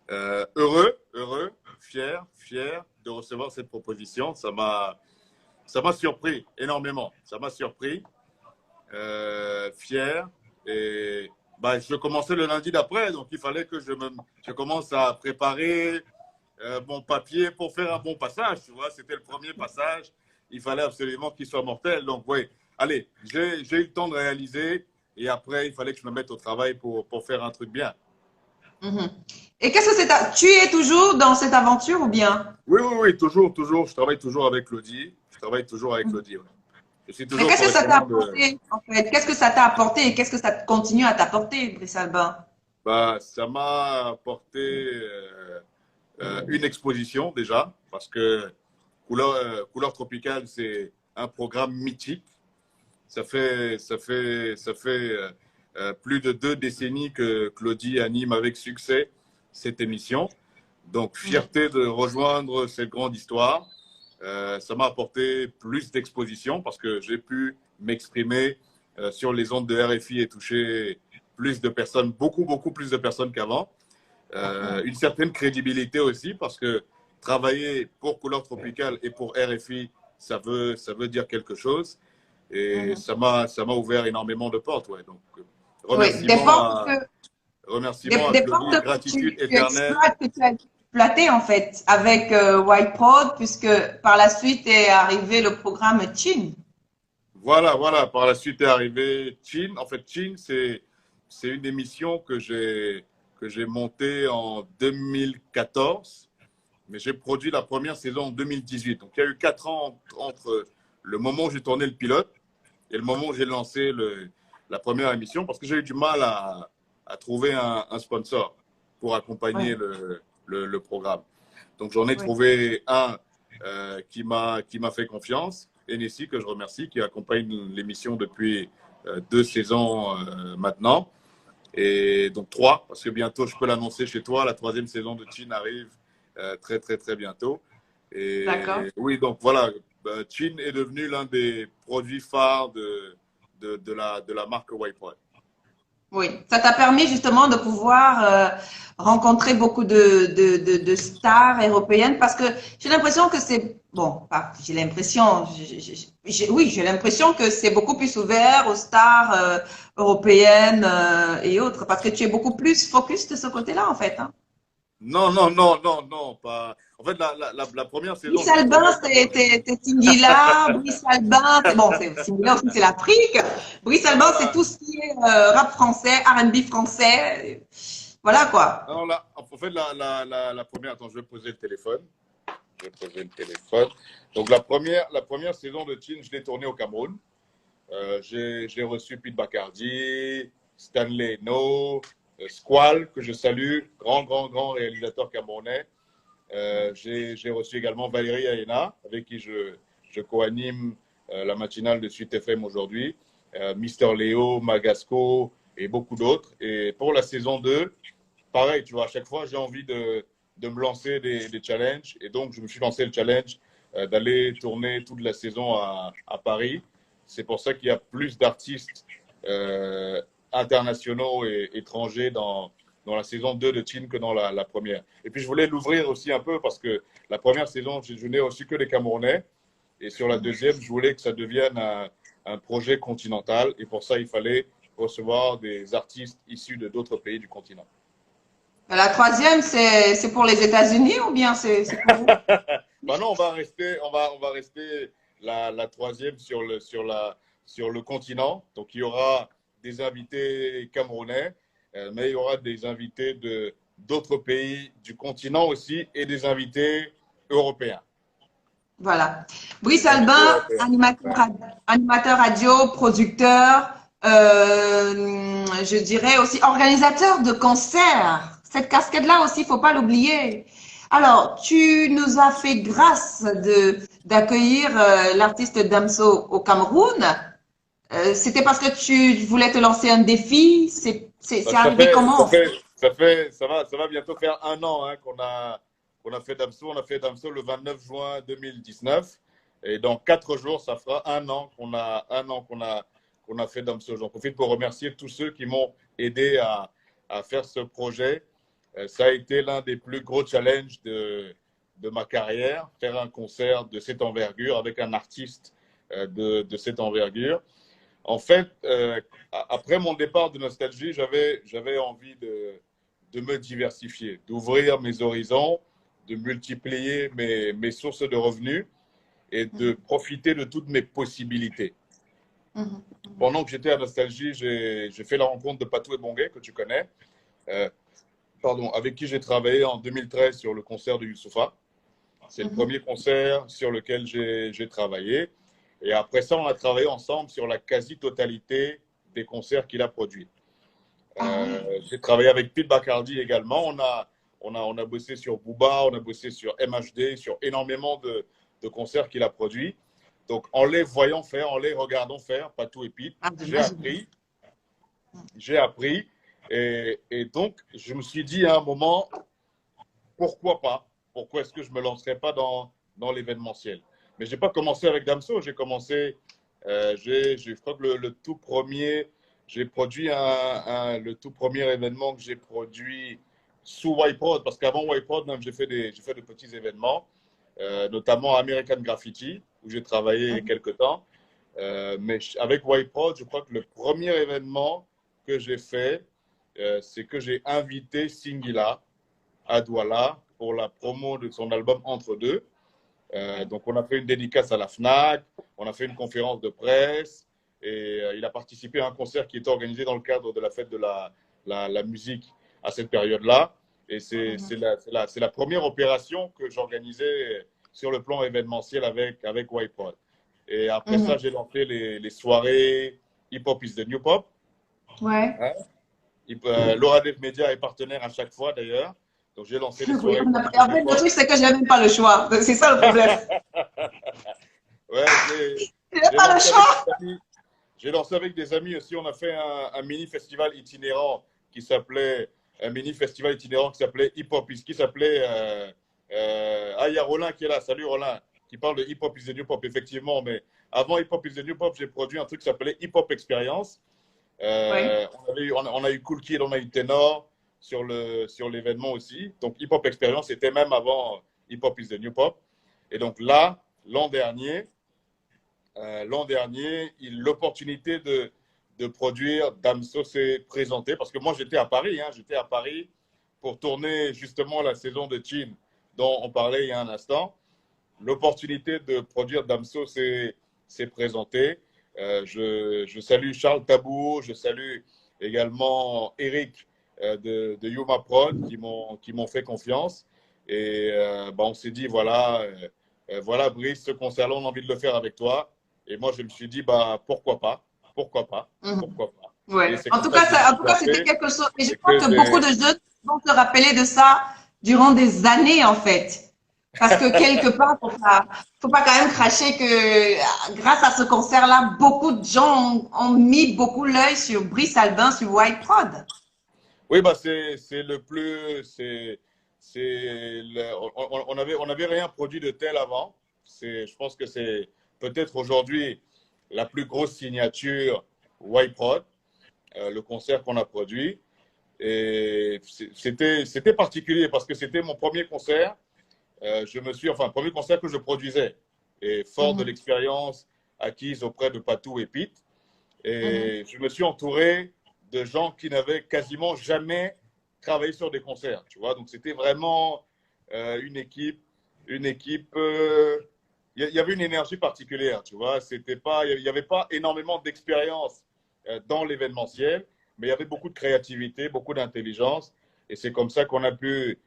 [SPEAKER 2] heureux, fier de recevoir cette proposition. Ça m'a surpris énormément. Ça m'a surpris, fier. Et bah, je commençais le lundi d'après, donc il fallait que je commence à préparer mon papier pour faire un bon passage. Tu vois, c'était le premier passage. Il fallait absolument qu'il soit mortel. Donc, oui, allez, j'ai eu le temps de réaliser. Et après, il fallait que je me mette au travail pour faire un truc bien.
[SPEAKER 1] Et qu'est-ce que c'est tu es toujours dans cette aventure ou bien?
[SPEAKER 2] Oui, toujours. Je travaille toujours avec Claudie. Ouais. Je suis
[SPEAKER 1] Mais
[SPEAKER 2] toujours
[SPEAKER 1] qu'est-ce que ça t'a
[SPEAKER 2] correspondant
[SPEAKER 1] apporté, en fait? Qu'est-ce que ça t'a apporté et qu'est-ce que ça continue à t'apporter, Brice Albin?
[SPEAKER 2] Bah, ça m'a apporté une exposition déjà, parce que Couleur Tropicale, c'est un programme mythique. Ça fait plus de 2 décennies que Claudie anime avec succès cette émission. Donc, fierté de rejoindre cette grande histoire. Ça m'a apporté plus d'exposition parce que j'ai pu m'exprimer sur les ondes de RFI et toucher plus de personnes, beaucoup plus de personnes qu'avant. Une certaine crédibilité aussi parce que travailler pour Couleur Tropicale et pour RFI, ça veut dire quelque chose. Et ça m'a ouvert énormément de portes. Ouais. Donc, remerciements à Claudie, gratitude éternelle.
[SPEAKER 1] Que tu as exploité en fait avec White Prod, puisque par la suite est arrivé le programme Chin.
[SPEAKER 2] Voilà. Par la suite est arrivé Chin. En fait, Chin, c'est une émission que j'ai montée en 2014, mais j'ai produit la première saison en 2018. Donc, il y a eu 4 ans entre le moment où j'ai tourné le pilote et le moment où j'ai lancé la première émission, parce que j'ai eu du mal à trouver un sponsor pour accompagner le programme. Donc, j'en ai trouvé un qui m'a fait confiance, Enessi, que je remercie, qui accompagne l'émission depuis 2 saisons maintenant. Et donc 3, parce que bientôt, je peux l'annoncer chez toi, la 3e saison de Chin arrive très, très, très bientôt. Et oui, donc voilà, Chin est devenu l'un des produits phares de la marque White Prod.
[SPEAKER 1] Oui, ça t'a permis justement de pouvoir rencontrer beaucoup de stars européennes parce que j'ai l'impression que c'est, bon, pas, j'ai l'impression, oui, j'ai l'impression que c'est beaucoup plus ouvert aux stars européennes et autres parce que tu es beaucoup plus focus de ce côté-là en fait. Hein.
[SPEAKER 2] Non, non, non, non, non, pas. En fait, la première saison,
[SPEAKER 1] Brice
[SPEAKER 2] je tournais
[SPEAKER 1] Albin,
[SPEAKER 2] au Cameroun.
[SPEAKER 1] c'est Singila. Brice Albin, c'est bon, c'est Singila aussi, c'est l'Afrique. Brice Albin, c'est
[SPEAKER 2] Voilà.
[SPEAKER 1] tout ce qui est rap français, R&B français. Voilà quoi.
[SPEAKER 2] Non, là, en fait, la première, attends, je vais poser le téléphone. Je vais poser le téléphone. Donc, la première saison de Teen, je l'ai tournée au Cameroun. J'ai reçu Pete Bacardi, Stanley No, Squall, que je salue, grand, grand, grand réalisateur camerounais. J'ai reçu également Valérie Aena, avec qui je co-anime la matinale de Suite FM aujourd'hui. Mister Léo, Magasco et beaucoup d'autres. Et pour la saison 2, pareil, tu vois, à chaque fois, j'ai envie de me lancer des challenges. Et donc, je me suis lancé le challenge d'aller tourner toute la saison à Paris. C'est pour ça qu'il y a plus d'artistes internationaux et étrangers dans la saison 2 de Teen que dans la première. Et puis, je voulais l'ouvrir aussi un peu parce que la première saison, je n'ai aussi que des Camerounais. Et sur la deuxième, je voulais que ça devienne un projet continental. Et pour ça, il fallait recevoir des artistes issus de d'autres pays du continent.
[SPEAKER 1] La troisième, c'est pour les États-Unis ou bien c'est pour vous?
[SPEAKER 2] Bah non, on va rester la troisième sur le continent. Donc, il y aura des invités camerounais, mais il y aura des invités d'autres pays du continent aussi et des invités européens.
[SPEAKER 1] Voilà. Brice
[SPEAKER 2] Des invités
[SPEAKER 1] Albin,
[SPEAKER 2] européens. Ouais.
[SPEAKER 1] animateur radio, producteur, je dirais aussi organisateur de concerts. Cette casquette-là aussi, il faut pas l'oublier. Alors, tu nous as fait grâce d'accueillir l'artiste Damso au Cameroun. C'était parce que tu voulais te lancer un défi.
[SPEAKER 2] Bah,
[SPEAKER 1] C'est arrivé comment?
[SPEAKER 2] ça va bientôt faire un an hein, qu'on a fait Damso. On a fait Damso le 29 juin 2019. Et dans 4 jours, ça fera qu'on a fait Damso. J'en profite pour remercier tous ceux qui m'ont aidé à faire ce projet. Ça a été l'un des plus gros challenges de ma carrière, faire un concert de cette envergure avec un artiste de cette envergure. En fait, après mon départ de Nostalgie, j'avais envie de me diversifier, d'ouvrir mes horizons, de multiplier mes sources de revenus et de profiter de toutes mes possibilités.
[SPEAKER 1] Mhm.
[SPEAKER 2] Pendant que j'étais à Nostalgie, j'ai fait la rencontre de Patou et Bongué, que tu connais, euh, pardon, avec qui j'ai travaillé en 2013 sur le concert de Youssoupha. C'est le premier concert sur lequel j'ai travaillé. Et après ça, on a travaillé ensemble sur la quasi-totalité des concerts qu'il a produits.
[SPEAKER 1] Ah oui.
[SPEAKER 2] J'ai travaillé avec Pete Bacardi également. On a bossé sur Booba, on a bossé sur MHD, sur énormément de concerts qu'il a produits. Donc, en les voyant faire, en les regardant faire, Patou et Pete,
[SPEAKER 1] Ah,
[SPEAKER 2] j'ai
[SPEAKER 1] j'imagine.
[SPEAKER 2] appris. J'ai appris. Et donc, je me suis dit à un moment, pourquoi pas? Pourquoi est-ce que je ne me lancerais pas dans l'événementiel? Mais je n'ai pas commencé avec Damso. J'ai commencé, je crois que le tout premier, j'ai produit le tout premier événement que j'ai produit sous Whiteboard, parce qu'avant Whiteboard, même, j'ai fait de petits événements, notamment American Graffiti, où j'ai travaillé quelques temps. Mais avec Whiteboard, je crois que le premier événement que j'ai fait, c'est que j'ai invité Singila à Douala pour la promo de son album Entre deux. Donc, on a fait une dédicace à la FNAC, on a fait une conférence de presse et il a participé à un concert qui était organisé dans le cadre de la fête de la musique à cette période-là. Et c'est la première opération que j'organisais sur le plan événementiel avec Whitepod. Et après ça, j'ai lancé les soirées Hip Hop is the New Pop.
[SPEAKER 1] Ouais.
[SPEAKER 2] Hein? Laura Dev Media est partenaire à chaque fois d'ailleurs. Donc, j'ai lancé les
[SPEAKER 1] Oui,
[SPEAKER 2] soirées Hip Hop is
[SPEAKER 1] en
[SPEAKER 2] the New
[SPEAKER 1] fait, le
[SPEAKER 2] Pop.
[SPEAKER 1] truc, c'est que je n'ai même pas le choix. C'est ça le problème.
[SPEAKER 2] Ouais,
[SPEAKER 1] Je n'ai
[SPEAKER 2] j'ai
[SPEAKER 1] pas le
[SPEAKER 2] lancé avec
[SPEAKER 1] choix.
[SPEAKER 2] des amis. J'ai lancé avec des amis aussi. On a fait un mini festival itinérant qui s'appelait Hip Hop qui s'appelait il y a Roland qui est là. Salut Roland, qui parle de Hip Hop is the New Pop effectivement. Mais avant Hip Hop is the New Pop, j'ai produit un truc qui s'appelait Hip Hop Experience.
[SPEAKER 1] Oui.
[SPEAKER 2] On a eu Cool Kid, on a eu Ténor sur l'événement aussi. Donc, Hip Hop Experience était même avant Hip Hop is the New Pop. Et donc là, l'an dernier, l'opportunité de produire Damso s'est présentée parce que moi, j'étais à Paris. Hein, j'étais à Paris pour tourner justement la saison de Chin dont on parlait il y a un instant. L'opportunité de produire Damso s'est présentée. Je salue Charles Tabou, je salue également Eric de Yuma Prod qui m'ont fait confiance. Et on s'est dit, voilà, Brice, ce concert-là, on a envie de le faire avec toi. Et moi, je me suis dit, pourquoi pas? Pourquoi pas? Pourquoi pas? Et
[SPEAKER 1] Ouais.
[SPEAKER 2] c'est
[SPEAKER 1] En
[SPEAKER 2] comme
[SPEAKER 1] tout
[SPEAKER 2] ça que
[SPEAKER 1] cas,
[SPEAKER 2] je me suis
[SPEAKER 1] c'était
[SPEAKER 2] lancé
[SPEAKER 1] quelque chose. Et je
[SPEAKER 2] et
[SPEAKER 1] pense
[SPEAKER 2] que
[SPEAKER 1] que beaucoup de jeunes vont se rappeler de ça durant des années, en fait. Parce que quelque part, faut pas quand même cracher que grâce à ce concert-là, beaucoup de gens ont mis beaucoup l'œil sur Brice Albin, sur White Prod.
[SPEAKER 2] oui, c'est le plus. On n'avait rien produit de tel avant. Je pense que c'est peut-être aujourd'hui la plus grosse signature White Prod, le concert qu'on a produit. Et c'était particulier parce que c'était mon premier concert. Premier concert que je produisais. Et fort de l'expérience acquise auprès de Patou et Pete. Et je me suis entouré de gens qui n'avaient quasiment jamais travaillé sur des concerts, tu vois. Donc, c'était vraiment une équipe. Il y avait une énergie particulière, tu vois. Il n'y avait pas énormément d'expérience dans l'événementiel, mais il y avait beaucoup de créativité, beaucoup d'intelligence. Et c'est comme ça qu'on a pu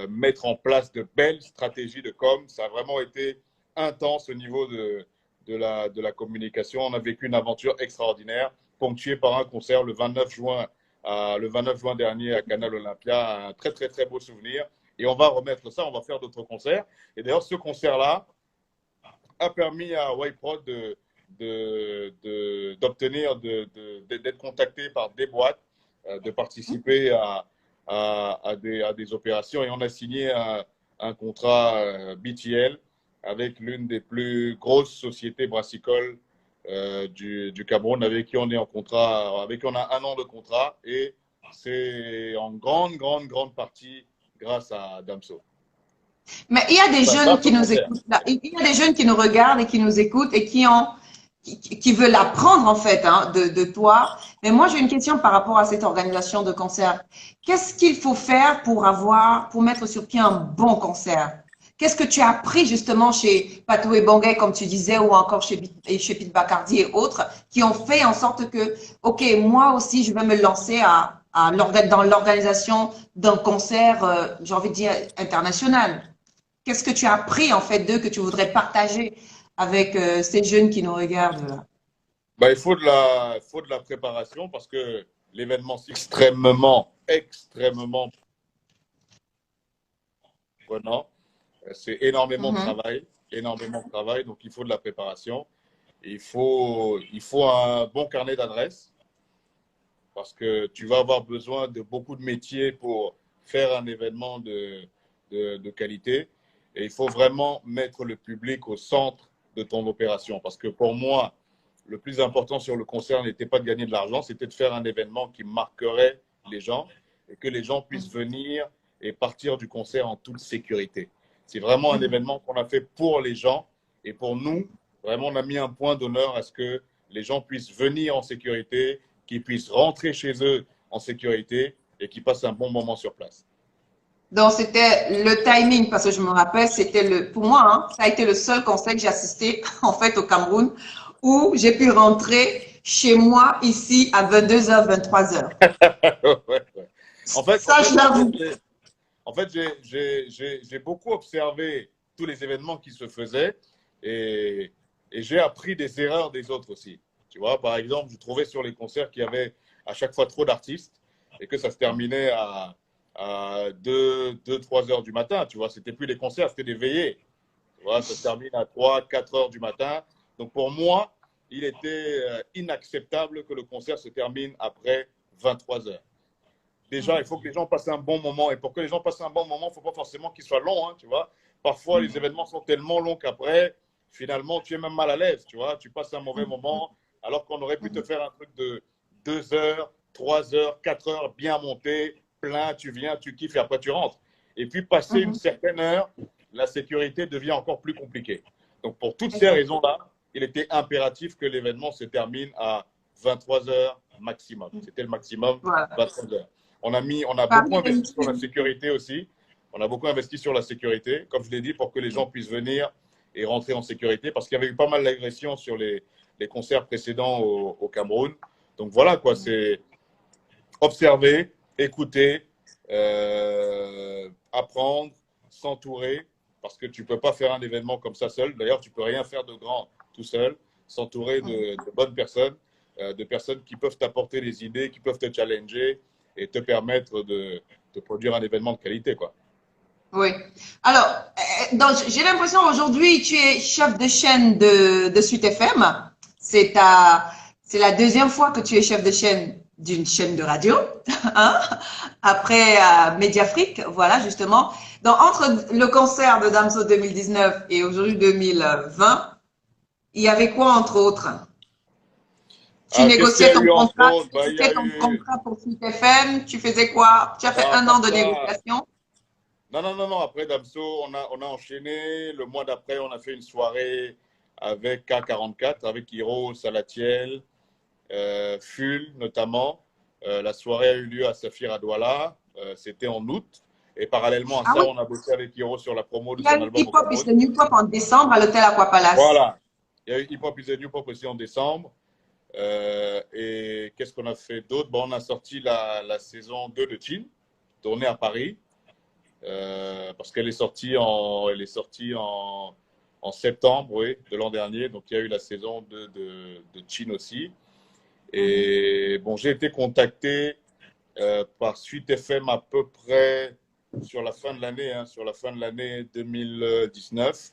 [SPEAKER 2] mettre en place de belles stratégies de com. Ça a vraiment été intense au niveau de la communication. On a vécu une aventure extraordinaire, ponctuée par un concert le 29 juin dernier à Canal Olympia. Un très, très, très beau souvenir. Et on va remettre ça, on va faire d'autres concerts. Et d'ailleurs, ce concert-là a permis à White Prod d'obtenir, d'être contacté par des boîtes, de participer à des opérations. Et on a signé un contrat BTL avec l'une des plus grosses sociétés brassicoles du Cameroun, avec qui on est en contrat, avec qui on a 1 an de contrat. Et c'est en grande, grande, grande partie grâce à Damso.
[SPEAKER 1] Mais il y a des jeunes
[SPEAKER 2] Grâce au
[SPEAKER 1] qui nous
[SPEAKER 2] concert.
[SPEAKER 1] écoutent là. Il y a des jeunes qui nous regardent et qui nous écoutent et qui veulent apprendre en fait de toi. Mais moi, j'ai une question par rapport à cette organisation de concert. Qu'est-ce qu'il faut faire pour mettre sur pied un bon concert? Qu'est-ce que tu as appris justement chez Patou et Bangay, comme tu disais, ou encore chez Pete Bacardi et autres, qui ont fait en sorte que, OK, moi aussi, je vais me lancer dans l'organisation d'un concert, j'ai envie de dire, international. Qu'est-ce que tu as appris en fait d'eux que tu voudrais partager avec ces jeunes qui nous regardent là?
[SPEAKER 2] Il faut de la préparation parce que l'événement, c'est extrêmement, extrêmement prenant. C'est énormément de travail, énormément de travail. Donc, il faut de la préparation. Il faut un bon carnet d'adresses parce que tu vas avoir besoin de beaucoup de métiers pour faire un événement de qualité. Et il faut vraiment mettre le public au centre de ton opération. Parce que pour moi, le plus important sur le concert n'était pas de gagner de l'argent, c'était de faire un événement qui marquerait les gens et que les gens puissent venir et partir du concert en toute sécurité. C'est vraiment un événement qu'on a fait pour les gens et pour nous, vraiment, on a mis un point d'honneur à ce que les gens puissent venir en sécurité, qu'ils puissent rentrer chez eux en sécurité et qu'ils passent un bon moment sur place.
[SPEAKER 1] Donc, c'était le timing, parce que je me rappelle, pour moi, ça a été le seul concert que j'ai assisté, en fait, au Cameroun, où j'ai pu rentrer chez moi, ici, à 22h, 23h.
[SPEAKER 2] Ouais. En fait,
[SPEAKER 1] ça, je l'avoue.
[SPEAKER 2] En fait, j'ai beaucoup observé tous les événements qui se faisaient et j'ai appris des erreurs des autres aussi. Tu vois, par exemple, je trouvais sur les concerts qu'il y avait à chaque fois trop d'artistes et que ça se terminait à 2-3 heures du matin. Tu vois, c'était plus des concerts, c'était des veillées. Tu vois, ça se termine à 3-4 heures du matin. Donc, pour moi, il était inacceptable que le concert se termine après 23 heures. Déjà, il faut que les gens passent un bon moment. Et pour que les gens passent un bon moment, il ne faut pas forcément qu'il soit long, hein, tu vois. Parfois, les événements sont tellement longs qu'après, finalement, tu es même mal à l'aise, tu vois. Tu passes un mauvais moment, alors qu'on aurait pu te faire un truc de 2 heures, 3 heures, 4 heures, bien monté, plein, tu viens, tu kiffes et après tu rentres. Et puis, passer une certaine heure, la sécurité devient encore plus compliquée. Donc, pour toutes ces raisons-là, il était impératif que l'événement se termine à 23 heures maximum. C'était le maximum, 23 heures. On a beaucoup investi sur la sécurité aussi. On a beaucoup investi sur la sécurité, comme je l'ai dit, pour que les gens puissent venir et rentrer en sécurité, parce qu'il y avait eu pas mal d'agressions sur les concerts précédents au Cameroun. Donc voilà, quoi, c'est observer, écouter, apprendre, s'entourer, parce que tu ne peux pas faire un événement comme ça seul. D'ailleurs, tu ne peux rien faire de grand tout seul, s'entourer de bonnes personnes, de personnes qui peuvent t'apporter des idées, qui peuvent te challenger et te permettre de produire un événement de qualité, quoi.
[SPEAKER 1] Oui. Alors, j'ai l'impression aujourd'hui, tu es chef de chaîne de Suite FM. C'est la deuxième fois que tu es chef de chaîne d'une chaîne de radio, hein? Après Mediafrique, voilà, justement. Donc, entre le concert de Damso 2019 et aujourd'hui 2020, il y avait quoi, entre autres? Tu négociais ton contrat, pour Suite FM, tu faisais quoi? Tu as fait 1 an de négociation?
[SPEAKER 2] Non. Après Damso, on a enchaîné. Le mois d'après, on a fait une soirée avec K44, avec Hiro, Salatiel, Ful notamment. La soirée a eu lieu à Saphir à Douala. C'était en août. Et parallèlement à ça, on a bossé avec Hiro sur la promo de son album.
[SPEAKER 1] Il y a eu Hip Hop is the New Pop en décembre à l'hôtel Aqua Palace.
[SPEAKER 2] Voilà. Il y a eu Hip Hop is the New Pop aussi en décembre. Et qu'est-ce qu'on a fait d'autre? On a sorti la saison 2 de Chin, tournée à Paris. Parce qu'elle est sortie en septembre, oui, de l'an dernier. Donc, il y a eu la saison de Chin aussi. Et bon, j'ai été contacté par Suite FM à peu près sur la fin de l'année 2019.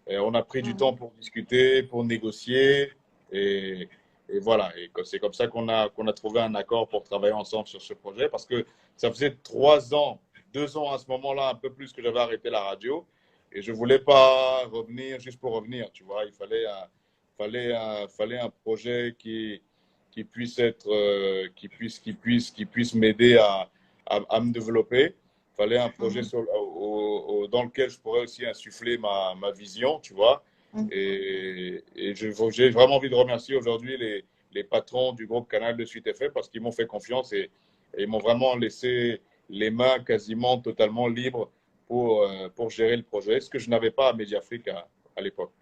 [SPEAKER 2] Et on a pris du temps pour discuter, pour négocier. Et voilà. Et c'est comme ça qu'on a trouvé un accord pour travailler ensemble sur ce projet. Parce que ça faisait 2 ans à ce moment-là, un peu plus, que j'avais arrêté la radio. Et je ne voulais pas revenir juste pour revenir, tu vois. Il fallait un projet qui puisse m'aider à me développer. Il fallait un projet dans lequel je pourrais aussi insuffler ma vision, tu vois. Et j'ai vraiment envie de remercier aujourd'hui les patrons du groupe Canal de Suite FM parce qu'ils m'ont fait confiance et ils m'ont vraiment laissé les mains quasiment totalement libres pour gérer le projet, ce que je n'avais pas à Mediafrique à l'époque.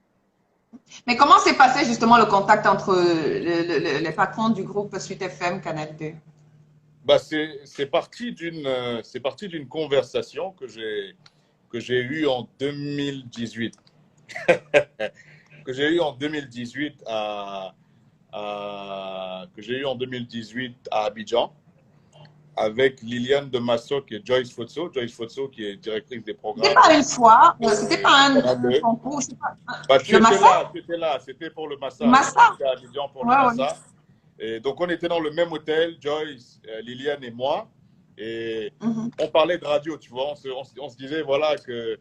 [SPEAKER 1] Mais comment s'est passé justement le contact entre les patrons du groupe Suite FM Canal 2?
[SPEAKER 2] C'est parti d'une conversation que j'ai eue en 2018. Que j'ai eue en 2018 à Abidjan, avec Liliane de Massoc et Joyce Fotso. Joyce Fotso qui est directrice des programmes.
[SPEAKER 1] C'était pas une fois, c'était pas un concours.
[SPEAKER 2] Tu étais là, c'était pour le Massa. J'étais à Abidjan pour le Massa. Et donc on était dans le même hôtel, Joyce, Liliane et moi. Et on parlait de radio, tu vois. On se disait, voilà, que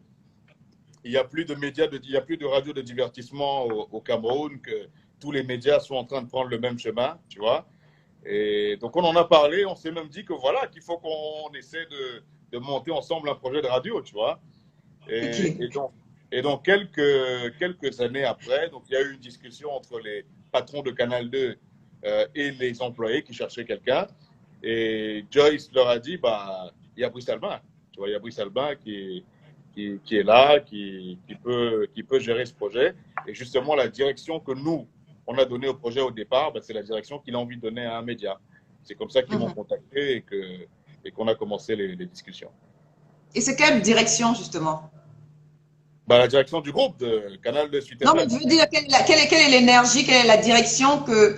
[SPEAKER 2] il n'y a plus de médias, il n'y a plus de radio de divertissement au Cameroun, que tous les médias sont en train de prendre le même chemin, tu vois. Et donc, on en a parlé, on s'est même dit que voilà, qu'il faut qu'on essaie de monter ensemble un projet de radio, tu vois. Et donc quelques années après, donc, il y a eu une discussion entre les patrons de Canal 2 et les employés qui cherchaient quelqu'un. Et Joyce leur a dit, il y a Brice Albin, tu vois, il y a Brice Albin qui est là, qui peut gérer ce projet. Et justement, la direction que nous, on a donnée au projet au départ, c'est la direction qu'il a envie de donner à un média. C'est comme ça qu'ils m'ont contacté et qu'on a commencé les discussions.
[SPEAKER 1] Et c'est quelle direction, justement?
[SPEAKER 2] La direction du groupe de Canal de Suite FM.
[SPEAKER 1] Non, mais je veux dire, quelle est l'énergie, quelle est la direction que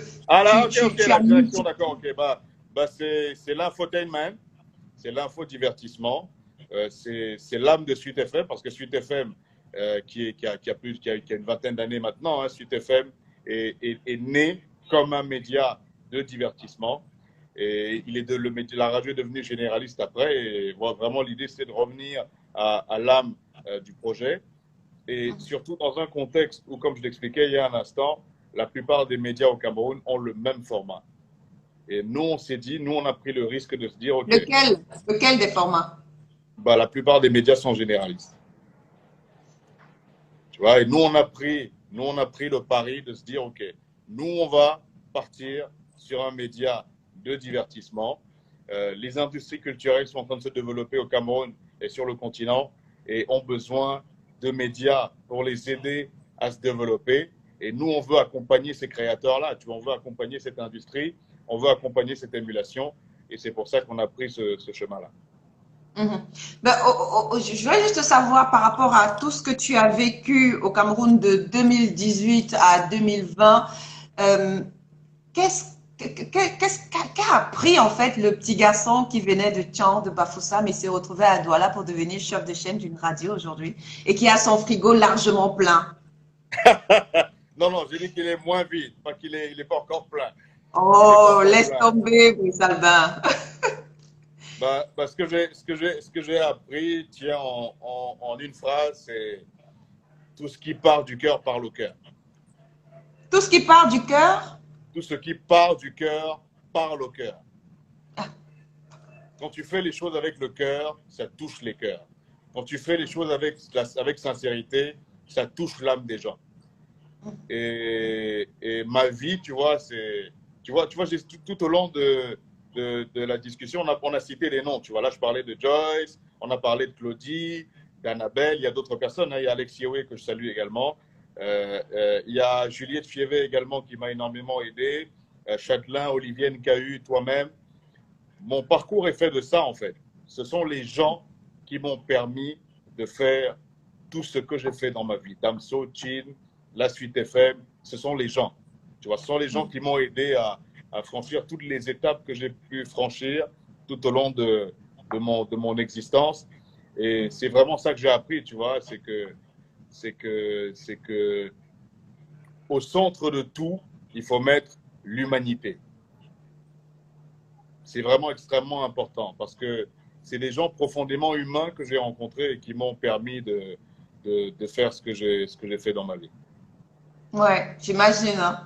[SPEAKER 2] tu as mis? D'accord, ok. C'est l'infotainment, c'est l'infodivertissement. C'est l'âme de Suite FM, parce que Suite FM, qui a une vingtaine d'années maintenant, hein, Suite FM est né comme un média de divertissement. Et la radio est devenue généraliste après. Et vraiment, l'idée, c'est de revenir à l'âme du projet. Et surtout dans un contexte où, comme je l'expliquais il y a un instant, la plupart des médias au Cameroun ont le même format. Et nous, on s'est dit, nous, on a pris le risque de se dire, OK,
[SPEAKER 1] Lequel des formats?
[SPEAKER 2] bah, la plupart des médias sont généralistes. Tu vois, et nous, on a pris le pari de se dire, OK, nous, on va partir sur un média de divertissement. Les industries culturelles sont en train de se développer au Cameroun et sur le continent et ont besoin de médias pour les aider à se développer. Et nous, on veut accompagner ces créateurs-là. Tu vois, on veut accompagner cette industrie, on veut accompagner cette émulation. Et c'est pour ça qu'on a pris ce chemin-là.
[SPEAKER 1] Ben, je voudrais juste savoir par rapport à tout ce que tu as vécu au Cameroun de 2018 à 2020, qu'a appris en fait le petit garçon qui venait de Tchang, de Bafoussam et s'est retrouvé à Douala pour devenir chef de chaîne d'une radio aujourd'hui et qui a son frigo largement plein?
[SPEAKER 2] Non, j'ai dit qu'il est moins vide, pas qu'il est, il est pas encore plein.
[SPEAKER 1] Oh, laisse tomber, Brice Albin.
[SPEAKER 2] Ce que j'ai appris, tiens, en une phrase, c'est tout ce qui part du cœur parle au cœur.
[SPEAKER 1] Tout ce qui part du cœur?
[SPEAKER 2] Tout ce qui part du cœur parle au cœur. Quand tu fais les choses avec le cœur, ça touche les cœurs. Quand tu fais les choses avec sincérité, ça touche l'âme des gens. Et ma vie, tu vois, tout au long de la discussion, on a cité les noms. Tu vois, là, je parlais de Joyce, on a parlé de Claudie, d'Annabelle, il y a d'autres personnes. Hein, il y a Alex Yewé que je salue également. Il y a Juliette Fievé également qui m'a énormément aidé. Châtelain, Olivier Nkahu, toi-même. Mon parcours est fait de ça, en fait. Ce sont les gens qui m'ont permis de faire tout ce que j'ai fait dans ma vie. Damso, Chin, La Suite FM, ce sont les gens. Tu vois, ce sont les gens qui m'ont aidé à franchir toutes les étapes que j'ai pu franchir tout au long de mon existence. Et c'est vraiment ça que j'ai appris, tu vois, c'est que au centre de tout, il faut mettre l'humanité. C'est vraiment extrêmement important parce que c'est des gens profondément humains que j'ai rencontrés et qui m'ont permis de faire ce que j'ai fait dans ma vie.
[SPEAKER 1] Ouais, j'imagine. Hein.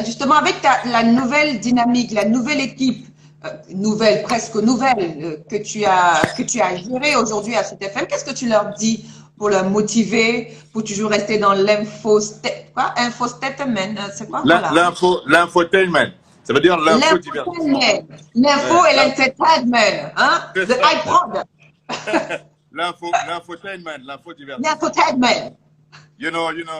[SPEAKER 1] Justement, avec la nouvelle dynamique, la nouvelle équipe, presque nouvelle, que tu as gérée aujourd'hui à CTFM, qu'est-ce que tu leur dis pour leur motiver, pour toujours rester dans infostatement, c'est quoi?
[SPEAKER 2] L'infotainment. Ça veut dire l'infodivertissement.
[SPEAKER 1] L'info et l'entertainment, hein? The iPod.
[SPEAKER 2] L'infotainment, l'infodivertissement.
[SPEAKER 1] L'infotainment.
[SPEAKER 2] You know.
[SPEAKER 1] You know.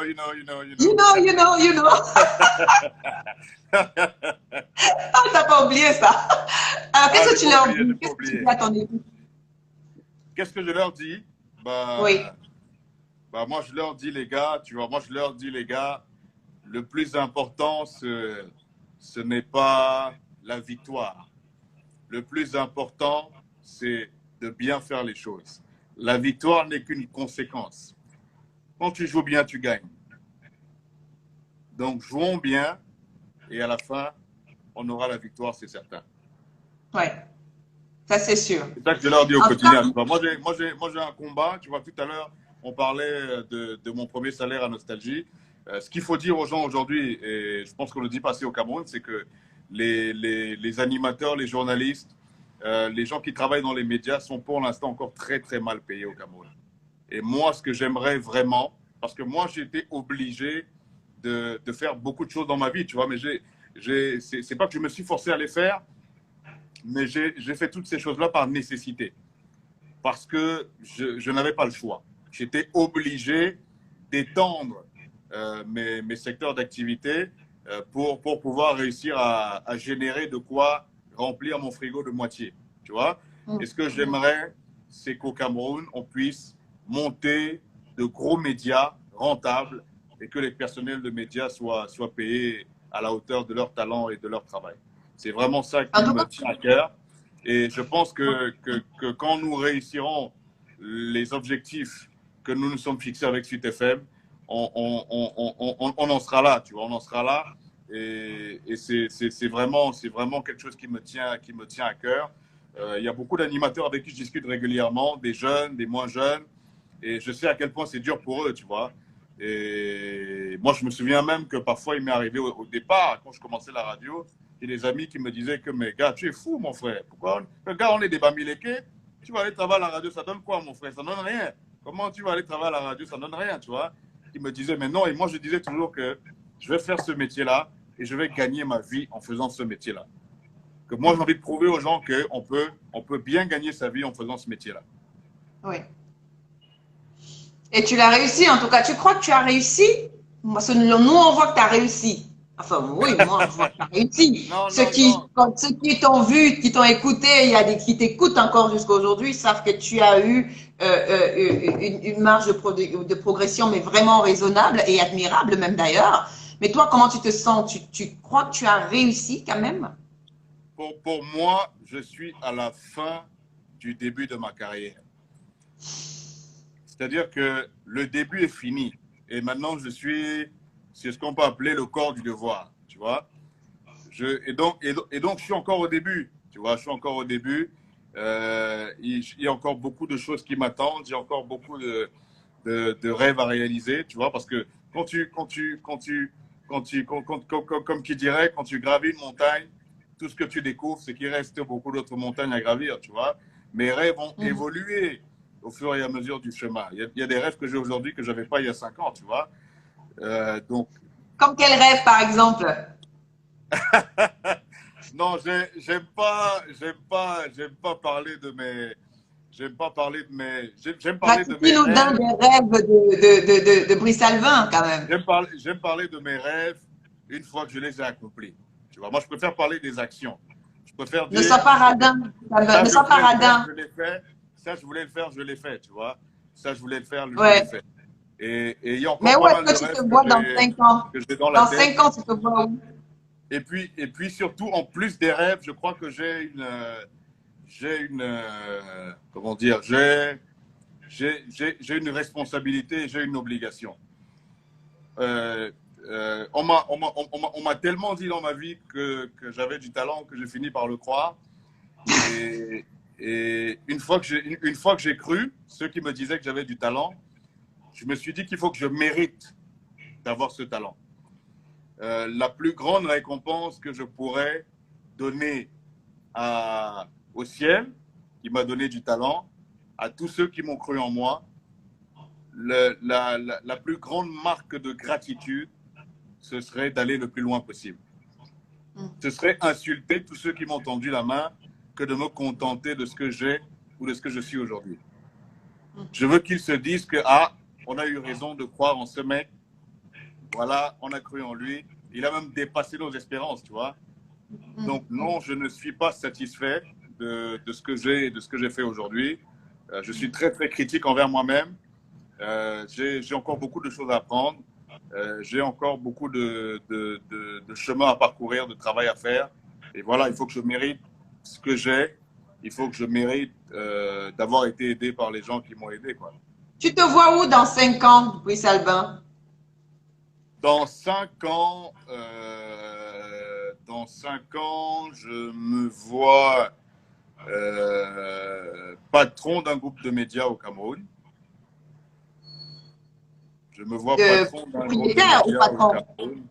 [SPEAKER 1] Ah, t'as pas oublié ça. Alors, qu'est-ce que tu leur dis? Qu'est-ce que tu dis à ton équipe?
[SPEAKER 2] Qu'est-ce que je leur dis?
[SPEAKER 1] Oui.
[SPEAKER 2] Moi, je leur dis, les gars, tu vois, le plus important, ce n'est pas la victoire. Le plus important, c'est de bien faire les choses. La victoire n'est qu'une conséquence. Quand tu joues bien, tu gagnes. Donc, jouons bien et à la fin, on aura la victoire, c'est certain.
[SPEAKER 1] Oui, ça c'est sûr.
[SPEAKER 2] C'est ça que je leur dis au quotidien. Moi, j'ai un combat. Tu vois, tout à l'heure, on parlait de mon premier salaire à Nostalgie. Ce qu'il faut dire aux gens aujourd'hui, et je pense qu'on le dit pas assez au Cameroun, c'est que les animateurs, les journalistes, les gens qui travaillent dans les médias sont pour l'instant encore très, très mal payés au Cameroun. Et moi, ce que j'aimerais vraiment, parce que moi, j'ai été obligé de faire beaucoup de choses dans ma vie, tu vois, mais c'est pas que je me suis forcé à les faire, mais j'ai fait toutes ces choses-là par nécessité. Parce que je n'avais pas le choix. J'étais obligé d'étendre mes secteurs d'activité pour pouvoir réussir à générer de quoi remplir mon frigo de moitié, tu vois. Et ce que j'aimerais, c'est qu'au Cameroun, on puisse monter de gros médias rentables et que les personnels de médias soient payés à la hauteur de leur talent et de leur travail. C'est vraiment ça qui me tient à cœur. Et je pense que quand nous réussirons les objectifs que nous nous sommes fixés avec Suite FM, on en sera là, tu vois, on en sera là. Et c'est vraiment quelque chose qui me tient à cœur. Il y a beaucoup d'animateurs avec qui je discute régulièrement, des jeunes, des moins jeunes. Et je sais à quel point c'est dur pour eux, tu vois. Et moi, je me souviens même que parfois, il m'est arrivé au départ, quand je commençais la radio, j'ai des amis qui me disaient que, mais gars, tu es fou, mon frère. Pourquoi Regarde, on est des Bamileke. Tu vas aller travailler à la radio, ça donne quoi, mon frère? Ça donne rien. Comment tu vas aller travailler à la radio, ça donne rien, tu vois? Ils me disaient, mais non. Et moi, je disais toujours que je vais faire ce métier-là et je vais gagner ma vie en faisant ce métier-là. Que moi, j'ai envie de prouver aux gens qu'on peut bien gagner sa vie en faisant ce métier-là.
[SPEAKER 1] Oui. Et tu l'as réussi, en tout cas. Tu crois que tu as réussi? Parce que nous, on voit que tu as réussi. Enfin, oui, moi, je vois que tu as réussi.
[SPEAKER 2] Non,
[SPEAKER 1] Ceux qui t'ont vu, qui t'ont écouté, il y a des qui t'écoutent encore jusqu'à aujourd'hui, savent que tu as eu une marge de progression, mais vraiment raisonnable et admirable même d'ailleurs. Mais toi, comment tu te sens? Tu crois que tu as réussi quand même?
[SPEAKER 2] Pour moi, je suis à la fin du début de ma carrière. C'est-à-dire que le début est fini. Et maintenant, je suis, c'est ce qu'on peut appeler le corps du devoir, tu vois. Et donc, je suis encore au début, tu vois. Je suis encore au début. Il y a encore beaucoup de choses qui m'attendent. J'ai encore beaucoup de rêves à réaliser, tu vois. Parce que comme qui dirait, quand tu gravis une montagne, tout ce que tu découvres, c'est qu'il reste beaucoup d'autres montagnes à gravir, tu vois. Mes rêves ont évolué au fur et à mesure du chemin. Il y a des rêves que j'ai aujourd'hui que je n'avais pas il y a 5 ans, tu vois. Donc...
[SPEAKER 1] Comme quel rêve, par exemple?
[SPEAKER 2] Non, j'aime pas parler de mes... J'aime parler de mes
[SPEAKER 1] Tu nous donnes des rêves de Brice Alvin, quand même.
[SPEAKER 2] J'aime parler de mes rêves une fois que je les ai accomplis. Tu vois, moi, je préfère parler des actions. Je préfère dire...
[SPEAKER 1] Ne sois pas radin. Ne sois pas radin.
[SPEAKER 2] Je l'ai fait. Ça, je voulais le faire, je l'ai fait, tu vois. Ça, je voulais le faire, je l'ai fait. Et il y a encore
[SPEAKER 1] mais où
[SPEAKER 2] pas mal de
[SPEAKER 1] est-ce que tu
[SPEAKER 2] rêves
[SPEAKER 1] te vois dans 5 ans? Dans 5 ans, tu te vois où?
[SPEAKER 2] Et puis surtout, en plus des rêves, je crois que j'ai une comment dire, j'ai une responsabilité, j'ai une obligation. On m'a tellement dit dans ma vie que j'avais du talent que j'ai fini par le croire. Et une fois que j'ai cru, ceux qui me disaient que j'avais du talent, je me suis dit qu'il faut que je mérite d'avoir ce talent. La plus grande récompense que je pourrais donner au ciel, qui m'a donné du talent, à tous ceux qui m'ont cru en moi, la plus grande marque de gratitude, ce serait d'aller le plus loin possible. Ce serait insulter tous ceux qui m'ont tendu la main que de me contenter de ce que j'ai ou de ce que je suis aujourd'hui. Je veux qu'ils se disent que, on a eu raison de croire en ce mec. Voilà, on a cru en lui. Il a même dépassé nos espérances, tu vois. Donc non, je ne suis pas satisfait de ce que j'ai et de ce que j'ai fait aujourd'hui. Je suis très, très critique envers moi-même. J'ai encore beaucoup de choses à apprendre. J'ai encore beaucoup de chemin à parcourir, de travail à faire. Et voilà, il faut que je mérite ce que j'ai. Il faut que je mérite d'avoir été aidé par les gens qui m'ont aidé, quoi.
[SPEAKER 1] Tu te vois où dans 5 ans, Brice Alvin?
[SPEAKER 2] Dans 5 ans, je me vois patron d'un groupe de médias au Cameroun. Je me vois patron d'un groupe de médias au Cameroun.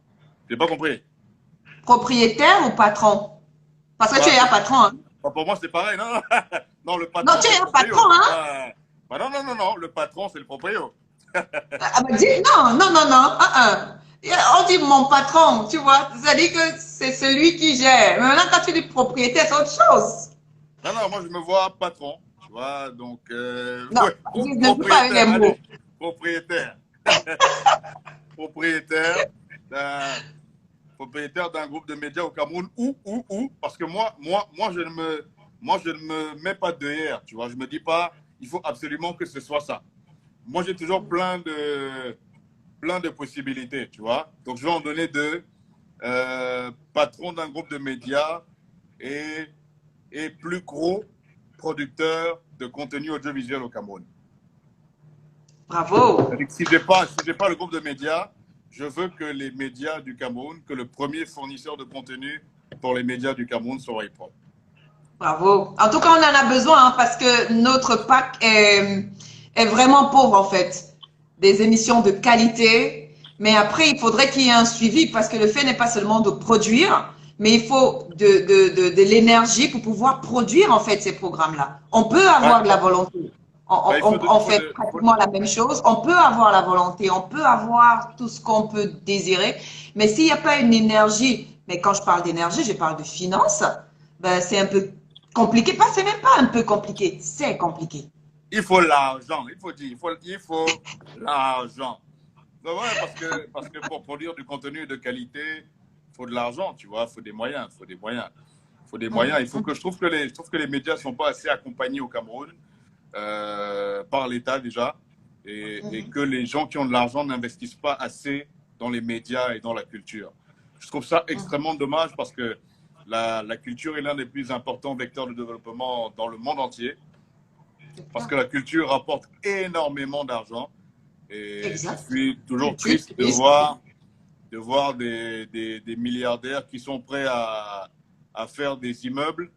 [SPEAKER 2] J'ai pas compris.
[SPEAKER 1] Propriétaire ou patron? Parce que tu es un patron, hein?
[SPEAKER 2] Pour moi, c'est pareil. Non, non, le patron.
[SPEAKER 1] Non, tu es un patron, hein?
[SPEAKER 2] Non, le patron, c'est le proprio.
[SPEAKER 1] Non. On dit mon patron, tu vois. C'est-à-dire que c'est celui qui gère. Mais maintenant, quand tu dis propriétaire, c'est autre chose.
[SPEAKER 2] Non, moi, je me vois patron. Tu vois, donc.
[SPEAKER 1] Non, ne peux pas avec les mots.
[SPEAKER 2] Propriétaire. Propriétaire d'un groupe de médias au Cameroun parce que moi, je ne me mets pas derrière, tu vois. Je me dis pas, il faut absolument que ce soit ça. Moi, j'ai toujours plein de possibilités, tu vois. Donc, je vais en donner 2. Patron d'un groupe de médias et plus gros producteur de contenu audiovisuel au Cameroun.
[SPEAKER 1] Bravo.
[SPEAKER 2] Si j'ai pas le groupe de médias, je veux que les médias du Cameroun, que le premier fournisseur de contenu pour les médias du Cameroun soit Hip-Hop.
[SPEAKER 1] Bravo. En tout cas, on en a besoin parce que notre PAC est vraiment pauvre en fait. Des émissions de qualité, mais après, il faudrait qu'il y ait un suivi parce que le fait n'est pas seulement de produire, mais il faut de l'énergie pour pouvoir produire en fait ces programmes-là. On peut avoir
[SPEAKER 2] Ouais,
[SPEAKER 1] de la volonté.
[SPEAKER 2] bah,
[SPEAKER 1] On fait pratiquement la même chose. On peut avoir la volonté, on peut avoir tout ce qu'on peut désirer, mais s'il n'y a pas une énergie, mais quand je parle d'énergie, je parle de finances, ben c'est un peu compliqué. Pas, c'est même pas un peu compliqué, c'est compliqué.
[SPEAKER 2] il faut l'argent, il faut dire, il faut l'argent. Non, ouais, parce que pour produire du contenu de qualité, il faut de l'argent, tu vois, il faut des moyens, il faut des moyens. Il faut des moyens. Il faut que je trouve que les médias ne sont pas assez accompagnés au Cameroun par l'État déjà et que les gens qui ont de l'argent n'investissent pas assez dans les médias et dans la culture. Je trouve ça extrêmement dommage parce que la culture est l'un des plus importants vecteurs de développement dans le monde entier parce que la culture rapporte énormément d'argent. Et je
[SPEAKER 1] Exact.
[SPEAKER 2] suis toujours
[SPEAKER 1] Culture,
[SPEAKER 2] triste
[SPEAKER 1] tourisme.
[SPEAKER 2] de voir des milliardaires qui sont prêts à faire des immeubles,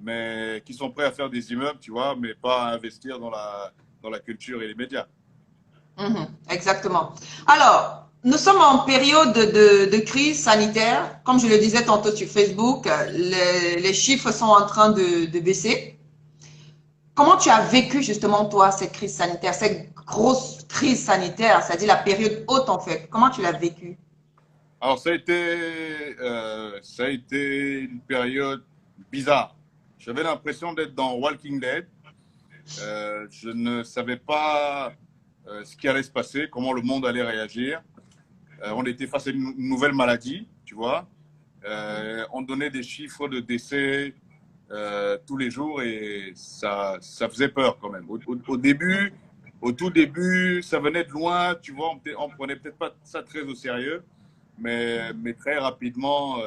[SPEAKER 2] mais qui sont prêts à faire des immeubles, tu vois, mais pas à investir dans la culture et les médias.
[SPEAKER 1] Exactement. Alors, nous sommes en période de crise sanitaire. Comme je le disais tantôt sur Facebook, les chiffres sont en train de baisser. Comment tu as vécu justement, toi, cette crise sanitaire, cette grosse crise sanitaire, c'est-à-dire la période haute en fait? Comment tu l'as vécu?
[SPEAKER 2] Alors, ça a été une période bizarre. J'avais l'impression d'être dans Walking Dead. Je ne savais pas ce qui allait se passer, comment le monde allait réagir. On était face à une nouvelle maladie, tu vois. On donnait des chiffres de décès tous les jours et ça faisait peur quand même. Au tout début, ça venait de loin, tu vois, on prenait peut-être pas ça très au sérieux, mais très rapidement,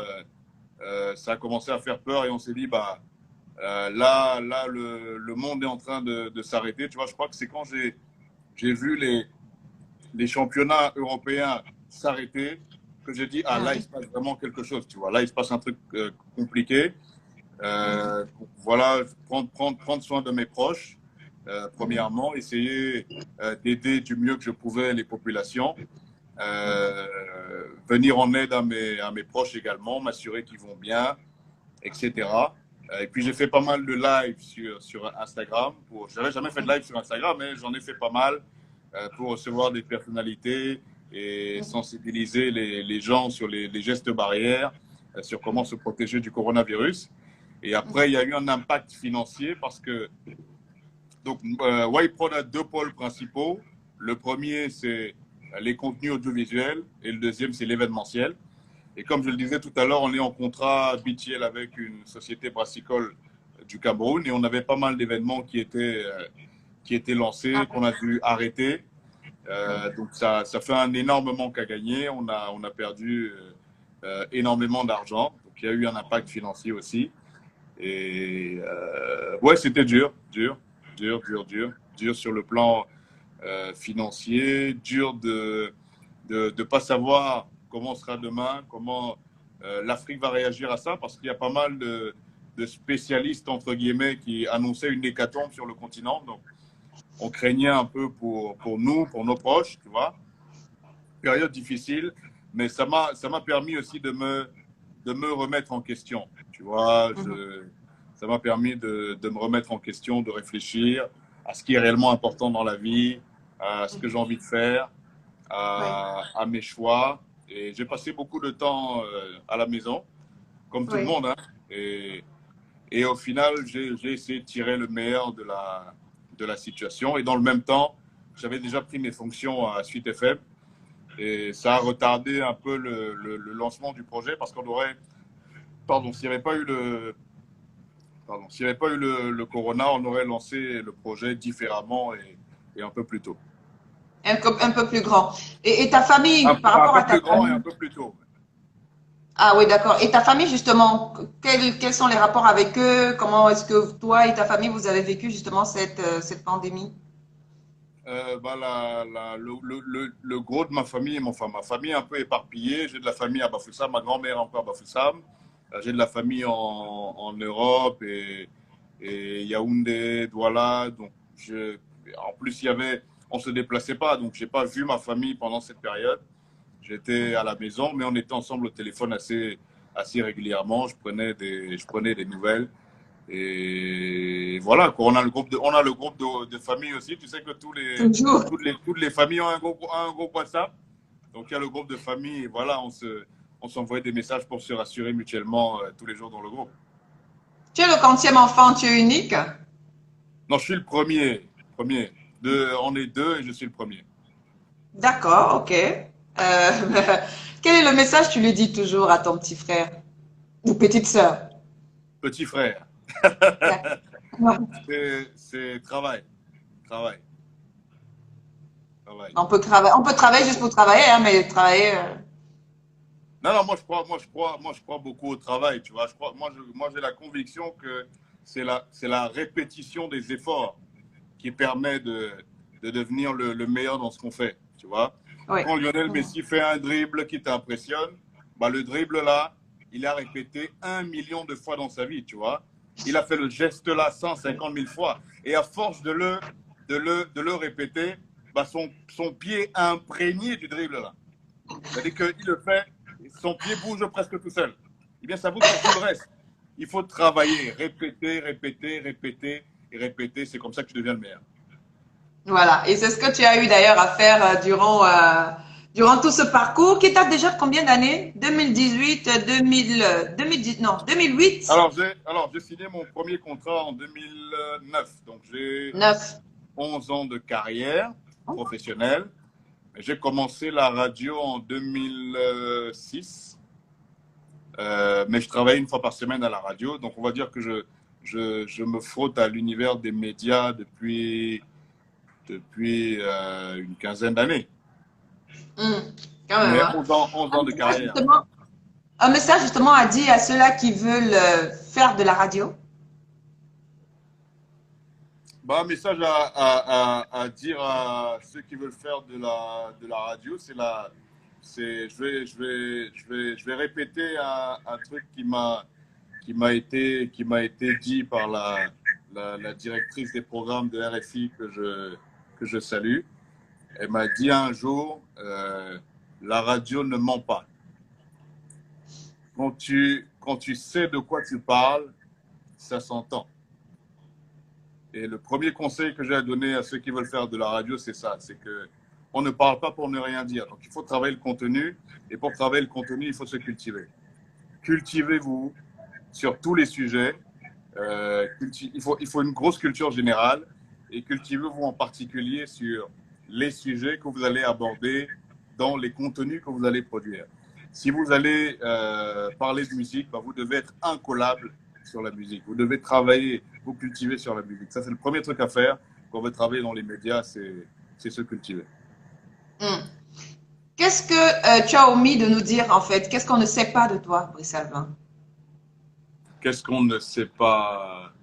[SPEAKER 2] ça a commencé à faire peur et on s'est dit, bah, là le monde est en train de s'arrêter. Tu vois, je crois que c'est quand j'ai vu les championnats européens s'arrêter que j'ai dit, ah là, il se passe vraiment quelque chose, tu vois. Là, il se passe un truc compliqué. Voilà, prendre soin de mes proches, premièrement, essayer d'aider du mieux que je pouvais les populations, venir en aide à mes proches également, m'assurer qu'ils vont bien, etc. Et puis j'ai fait pas mal de live sur Instagram. Je n'avais jamais fait de live sur Instagram, mais j'en ai fait pas mal pour recevoir des personnalités et sensibiliser les gens sur les gestes barrières, sur comment se protéger du coronavirus. Et après, il y a eu un impact financier parce que donc Whiteprod a deux pôles principaux. Le premier, c'est les contenus audiovisuels et le deuxième, c'est l'événementiel. Et comme je le disais tout à l'heure, on est en contrat BTL avec une société brassicole du Cameroun et on avait pas mal d'événements qui étaient lancés, qu'on a dû arrêter. Donc ça fait un énorme manque à gagner. On a perdu énormément d'argent. Donc il y a eu un impact financier aussi. Et ouais, c'était dur sur le plan financier, dur de ne pas savoir comment sera demain, comment l'Afrique va réagir à ça, parce qu'il y a pas mal de spécialistes, entre guillemets, qui annonçaient une hécatombe sur le continent. Donc, on craignait un peu pour nous, pour nos proches, tu vois. Période difficile, mais ça m'a permis aussi de me remettre en question, tu vois. Ça m'a permis de me remettre en question, de réfléchir à ce qui est réellement important dans la vie, à ce que j'ai envie de faire, à mes choix. Et j'ai passé beaucoup de temps à la maison, comme tout le monde. Hein. Et au final, j'ai essayé de tirer le meilleur de la situation. Et dans le même temps, j'avais déjà pris mes fonctions à Suite FM. Et ça a retardé un peu le lancement du projet parce qu'on aurait... Pardon, s'il n'y avait pas eu le corona, on aurait lancé le projet différemment et un peu plus tôt.
[SPEAKER 1] Un peu plus grand. Et ta famille, par
[SPEAKER 2] Un
[SPEAKER 1] rapport
[SPEAKER 2] peu
[SPEAKER 1] à ta
[SPEAKER 2] plus grand et
[SPEAKER 1] famille?
[SPEAKER 2] un peu plus tôt.
[SPEAKER 1] Ah oui, d'accord. Et ta famille, justement, quels sont les rapports avec eux? Comment est-ce que toi et ta famille, vous avez vécu justement cette pandémie?
[SPEAKER 2] Bah, le gros de ma famille, ma famille est un peu éparpillée. J'ai de la famille à Bafoussam, ma grand-mère encore à Bafoussam. J'ai de la famille en Europe et Yaoundé, Douala. Donc, en plus, on se déplaçait pas, donc j'ai pas vu ma famille pendant cette période. J'étais à la maison, mais on était ensemble au téléphone assez régulièrement. Je prenais des nouvelles. Et voilà, quoi. On a le groupe de famille aussi. Tu sais que
[SPEAKER 1] Toujours.
[SPEAKER 2] toutes les familles ont un groupe WhatsApp. Donc, il y a le groupe de famille. Et voilà, on s'envoie des messages pour se rassurer mutuellement tous les jours dans le groupe.
[SPEAKER 1] Tu es le quantième enfant, tu es unique?
[SPEAKER 2] Non, je suis le premier. Premier. On est deux et je suis le premier.
[SPEAKER 1] D'accord, ok. Quel est le message que tu lui dis toujours à ton petit frère ou petite sœur?
[SPEAKER 2] Petit frère.
[SPEAKER 1] D'accord.
[SPEAKER 2] C'est travail. Travail. Travail.
[SPEAKER 1] On peut travailler juste pour travailler, hein, mais travailler.
[SPEAKER 2] Non, non, moi, je crois beaucoup au travail, tu vois. Moi, j'ai la conviction que c'est la répétition des efforts qui permet de devenir le meilleur dans ce qu'on fait, tu vois.
[SPEAKER 1] Oui.
[SPEAKER 2] Quand Lionel Messi fait un dribble qui t'impressionne, bah, le dribble là, il a répété 1 million de fois dans sa vie, tu vois. Il a fait le geste là 150 000 fois. Et à force de le répéter, bah, son pied est imprégné du dribble là. C'est-à-dire qu'il le fait, son pied bouge presque tout seul. Eh bien, ça vaut pour tout le reste. Il faut travailler, répéter, répéter, répéter et répéter. C'est comme ça que tu deviens le meilleur.
[SPEAKER 1] Voilà. Et c'est ce que tu as eu d'ailleurs à faire durant tout ce parcours qui date déjà de combien d'années? 2018, 2010, non, 2008?
[SPEAKER 2] Alors, j'ai signé mon premier contrat en 2009. Donc, j'ai
[SPEAKER 1] 9.
[SPEAKER 2] 11 ans de carrière professionnelle. J'ai commencé la radio en 2006. Mais je travaille une fois par semaine à la radio. Donc, on va dire que je me frotte à l'univers des médias depuis une quinzaine d'années.
[SPEAKER 1] Quand même,
[SPEAKER 2] Mais
[SPEAKER 1] hein.
[SPEAKER 2] 11 ans de carrière.
[SPEAKER 1] Un message justement à dire à ceux-là qui veulent faire de la radio.
[SPEAKER 2] Bah, un message à dire à ceux qui veulent faire de la radio, je vais répéter un truc qui m'a été dit par la directrice des programmes de RFI que je salue. Elle m'a dit un jour, la radio ne ment pas. Quand tu sais de quoi tu parles, ça s'entend. Et le premier conseil que j'ai à donner à ceux qui veulent faire de la radio, c'est ça, c'est que on ne parle pas pour ne rien dire. Donc, il faut travailler le contenu. Et pour travailler le contenu, il faut se cultiver. Cultivez-vous sur tous les sujets. Il faut une grosse culture générale. Et cultivez-vous en particulier sur les sujets que vous allez aborder dans les contenus que vous allez produire. Si vous allez parler de musique, bah, vous devez être incollable sur la musique. Vous devez travailler, vous cultiver sur la musique. Ça, c'est le premier truc à faire quand on veut travailler dans les médias, c'est se cultiver.
[SPEAKER 1] Qu'est-ce que tu as omis de nous dire en fait? Qu'est-ce qu'on ne sait pas de toi, Brice Alvin?
[SPEAKER 2] Qu'est-ce qu'on ne sait pas?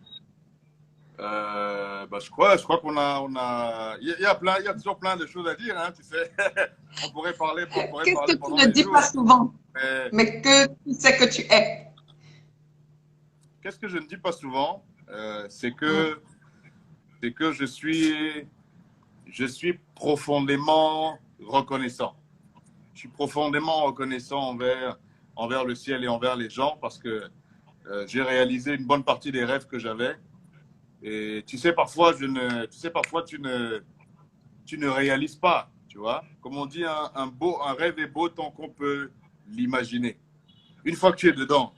[SPEAKER 2] Bah, je crois il y a toujours plein de choses à dire, hein, tu sais. On pourrait parler
[SPEAKER 1] Qu'est-ce que tu
[SPEAKER 2] pendant
[SPEAKER 1] ne
[SPEAKER 2] des
[SPEAKER 1] dis
[SPEAKER 2] jours.
[SPEAKER 1] pas souvent,
[SPEAKER 2] Mais
[SPEAKER 1] mais que tu sais que tu es?
[SPEAKER 2] qu'est-ce que je ne dis pas souvent? C'est que je suis profondément reconnaissant. Je suis profondément reconnaissant envers le ciel et envers les gens parce que j'ai réalisé une bonne partie des rêves que j'avais. Et tu sais, parfois, tu ne réalises pas, tu vois. Comme on dit, un rêve est beau tant qu'on peut l'imaginer. Une fois que tu es dedans,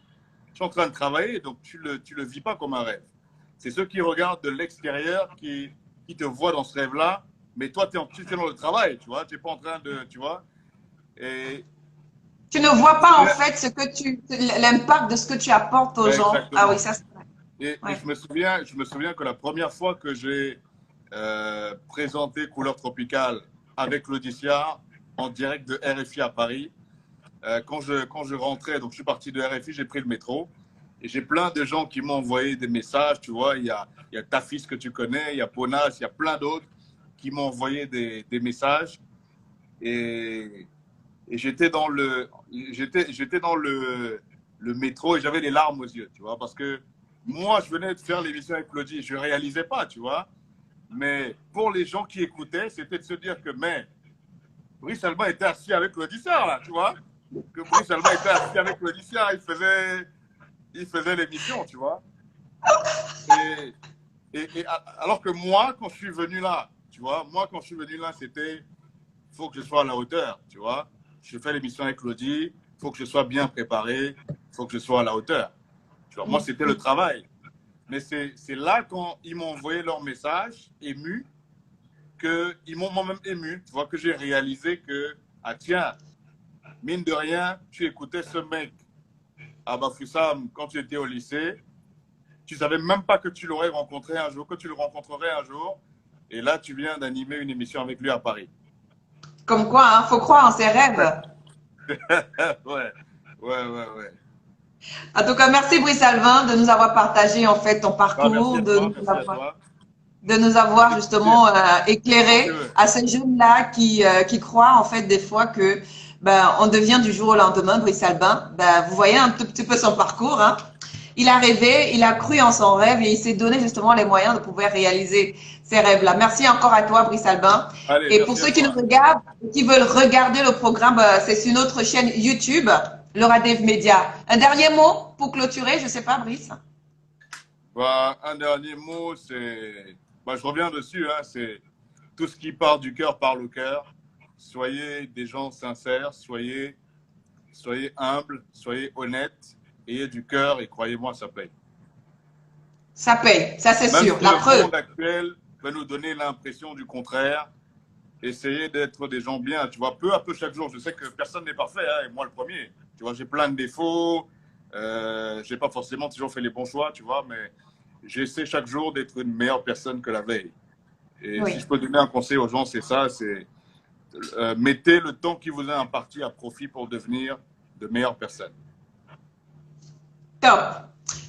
[SPEAKER 2] tu es en train de travailler, donc tu le vis pas comme un rêve. C'est ceux qui regardent de l'extérieur qui te voient dans ce rêve-là, mais toi, tu es dans le travail, tu vois. Tu n'es pas en train de, tu vois. Et
[SPEAKER 1] tu ne vois pas en fait l'impact de ce que tu apportes aux gens.
[SPEAKER 2] Exactement.
[SPEAKER 1] Ah oui, ça c'est vrai.
[SPEAKER 2] Et
[SPEAKER 1] Ouais.
[SPEAKER 2] je me souviens que la première fois que j'ai présenté Couleur Tropicale avec l'Audicia en direct de RFI à Paris, quand je rentrais, donc je suis parti de RFI, j'ai pris le métro et j'ai plein de gens qui m'ont envoyé des messages, tu vois, il y a ta fils que tu connais, il y a Ponas, il y a plein d'autres qui m'ont envoyé des messages et j'étais dans le métro et j'avais les larmes aux yeux, tu vois, parce que moi, je venais de faire l'émission avec Claudie, je ne réalisais pas, tu vois. Mais pour les gens qui écoutaient, c'était de se dire que, mais, Brice Alvin était assis avec Claudie Sarr, là, tu vois. que Brice Alba était assis avec l'Olysia, il faisait l'émission, tu vois. Et, alors que moi, quand je suis venu là, tu vois, moi, quand je suis venu là, c'était, il faut que je sois à la hauteur, tu vois. Je fais l'émission avec Claudie, il faut que je sois bien préparé, il faut que je sois à la hauteur. Tu vois, moi, c'était le travail. Mais c'est là, quand ils m'ont envoyé leur message, ému, qu'ils m'ont moi-même ému, tu vois, que j'ai réalisé que, ah tiens, mine de rien, tu écoutais ce mec à Bafoussam quand tu étais au lycée, tu ne savais même pas que tu l'aurais rencontré un jour, que tu le rencontrerais un jour, et là, tu viens d'animer une émission avec lui à Paris.
[SPEAKER 1] Comme quoi, hein, faut croire en ses rêves.
[SPEAKER 2] Ouais, ouais.
[SPEAKER 1] En tout cas, merci Brice Alvin de nous avoir partagé en fait ton
[SPEAKER 2] Ah, merci
[SPEAKER 1] parcours,
[SPEAKER 2] à toi, merci à toi.
[SPEAKER 1] de nous avoir
[SPEAKER 2] Avec plaisir.
[SPEAKER 1] justement éclairé
[SPEAKER 2] Parce que,
[SPEAKER 1] à ces jeunes-là qui croient en fait des fois que ben, on devient du jour au lendemain Brice Albin. Ben, vous voyez un tout petit peu son parcours. Hein. Il a rêvé, il a cru en son rêve et il s'est donné justement les moyens de pouvoir réaliser ces rêves-là. Merci encore à toi, Brice Albin.
[SPEAKER 2] allez,
[SPEAKER 1] Et pour
[SPEAKER 2] merci à
[SPEAKER 1] ceux qui nous
[SPEAKER 2] toi.
[SPEAKER 1] regardent, qui veulent regarder le programme, c'est sur notre chaîne YouTube, Laura Dave Media. Un dernier mot pour clôturer, je sais pas, Brice.
[SPEAKER 2] Bah, un dernier mot, c'est. Bah, je reviens dessus, hein, c'est tout ce qui part du cœur parle au cœur. Soyez des gens sincères, soyez humbles, soyez honnêtes, ayez du cœur et croyez-moi, ça paye.
[SPEAKER 1] Ça paye, ça c'est
[SPEAKER 2] Même
[SPEAKER 1] sûr.
[SPEAKER 2] si
[SPEAKER 1] La
[SPEAKER 2] le
[SPEAKER 1] preuve.
[SPEAKER 2] monde actuel peut nous donner l'impression du contraire, essayez d'être des gens bien, tu vois, peu à peu chaque jour. Je sais que personne n'est parfait, hein, et moi le premier. Tu vois, j'ai plein de défauts, j'ai pas forcément toujours fait les bons choix, tu vois, mais j'essaie chaque jour d'être une meilleure personne que la veille. Et
[SPEAKER 1] Oui.
[SPEAKER 2] si je peux donner un conseil aux gens, c'est ça, c'est mettez le temps qui vous est imparti à profit pour devenir de meilleures personnes.
[SPEAKER 1] Top.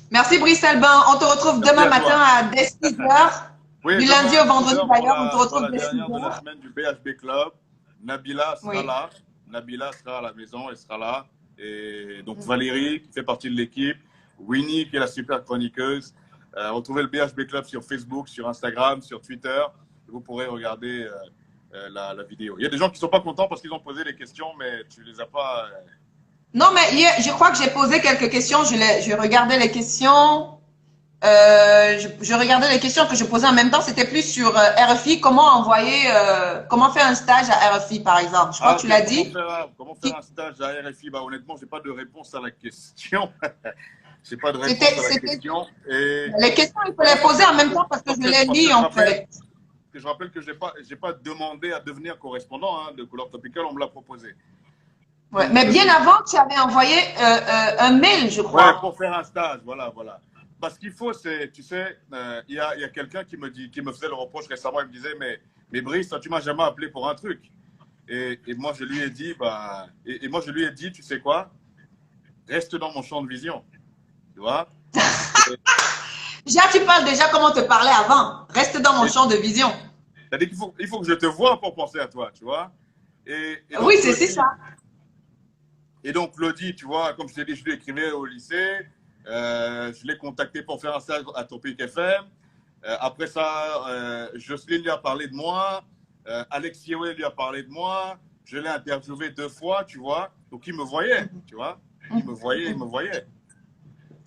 [SPEAKER 1] Merci Brice Albin. On te retrouve
[SPEAKER 2] Merci
[SPEAKER 1] demain
[SPEAKER 2] à
[SPEAKER 1] matin
[SPEAKER 2] toi.
[SPEAKER 1] à 6 heures.
[SPEAKER 2] Oui,
[SPEAKER 1] Du lundi
[SPEAKER 2] demain,
[SPEAKER 1] au
[SPEAKER 2] 6
[SPEAKER 1] vendredi
[SPEAKER 2] heures
[SPEAKER 1] d'ailleurs, on te
[SPEAKER 2] dans
[SPEAKER 1] retrouve
[SPEAKER 2] la
[SPEAKER 1] dès 6
[SPEAKER 2] dernière de la
[SPEAKER 1] heures.
[SPEAKER 2] semaine du BHB Club. Nabila sera
[SPEAKER 1] Oui.
[SPEAKER 2] là. Nabila sera à la maison, elle sera là. Et donc Valérie, qui fait partie de l'équipe. Winnie, qui est la super chroniqueuse. Retrouvez le BHB Club sur Facebook, sur Instagram, sur Twitter. Vous pourrez regarder la vidéo. Il y a des gens qui ne sont pas contents parce qu'ils ont posé des questions, mais tu ne les as pas.
[SPEAKER 1] Non, mais hier, je crois que j'ai posé quelques questions. Je regardais les questions. Je regardais les questions que je posais en même temps. C'était plus sur RFI. Comment faire un stage à RFI, par exemple. Je crois
[SPEAKER 2] Ah,
[SPEAKER 1] que tu
[SPEAKER 2] ok.
[SPEAKER 1] l'as dit.
[SPEAKER 2] Comment faire un stage à RFI? Bah, honnêtement, je n'ai pas de réponse à la question. Je n'ai pas de réponse à la
[SPEAKER 1] C'était
[SPEAKER 2] question. Et
[SPEAKER 1] les questions, il faut les
[SPEAKER 2] comment
[SPEAKER 1] poser en même temps parce que je les lis en fait.
[SPEAKER 2] je rappelle que j'ai pas demandé à devenir correspondant de Couleur Tropicale, on me l'a proposé.
[SPEAKER 1] Ouais.
[SPEAKER 2] Donc,
[SPEAKER 1] Mais bien avant, tu avais envoyé un mail, je
[SPEAKER 2] ouais,
[SPEAKER 1] crois.
[SPEAKER 2] pour faire un stage, voilà. Parce qu'il faut, c'est, tu sais, il y a quelqu'un qui me faisait le reproche récemment, il me disait, mais Brice, tu m'as jamais appelé pour un truc. Et moi, je lui ai dit, moi, je lui ai dit, tu sais quoi, reste dans mon champ de vision, tu vois.
[SPEAKER 1] Déjà, tu parles déjà comment te parler avant. Reste dans mon champ de vision.
[SPEAKER 2] C'est-à-dire qu'il faut que je te vois pour penser à toi, tu vois.
[SPEAKER 1] Oui, c'est ça.
[SPEAKER 2] Et donc, Claudie, tu vois, comme je t'ai dit, je lui écrivais au lycée. Je l'ai contacté pour faire un stage à Topic FM. Après ça, Jocelyne lui a parlé de moi. Alex Yewé lui a parlé de moi. Je l'ai interviewé 2 fois, tu vois. Donc, il me voyait, tu vois. Il me voyait.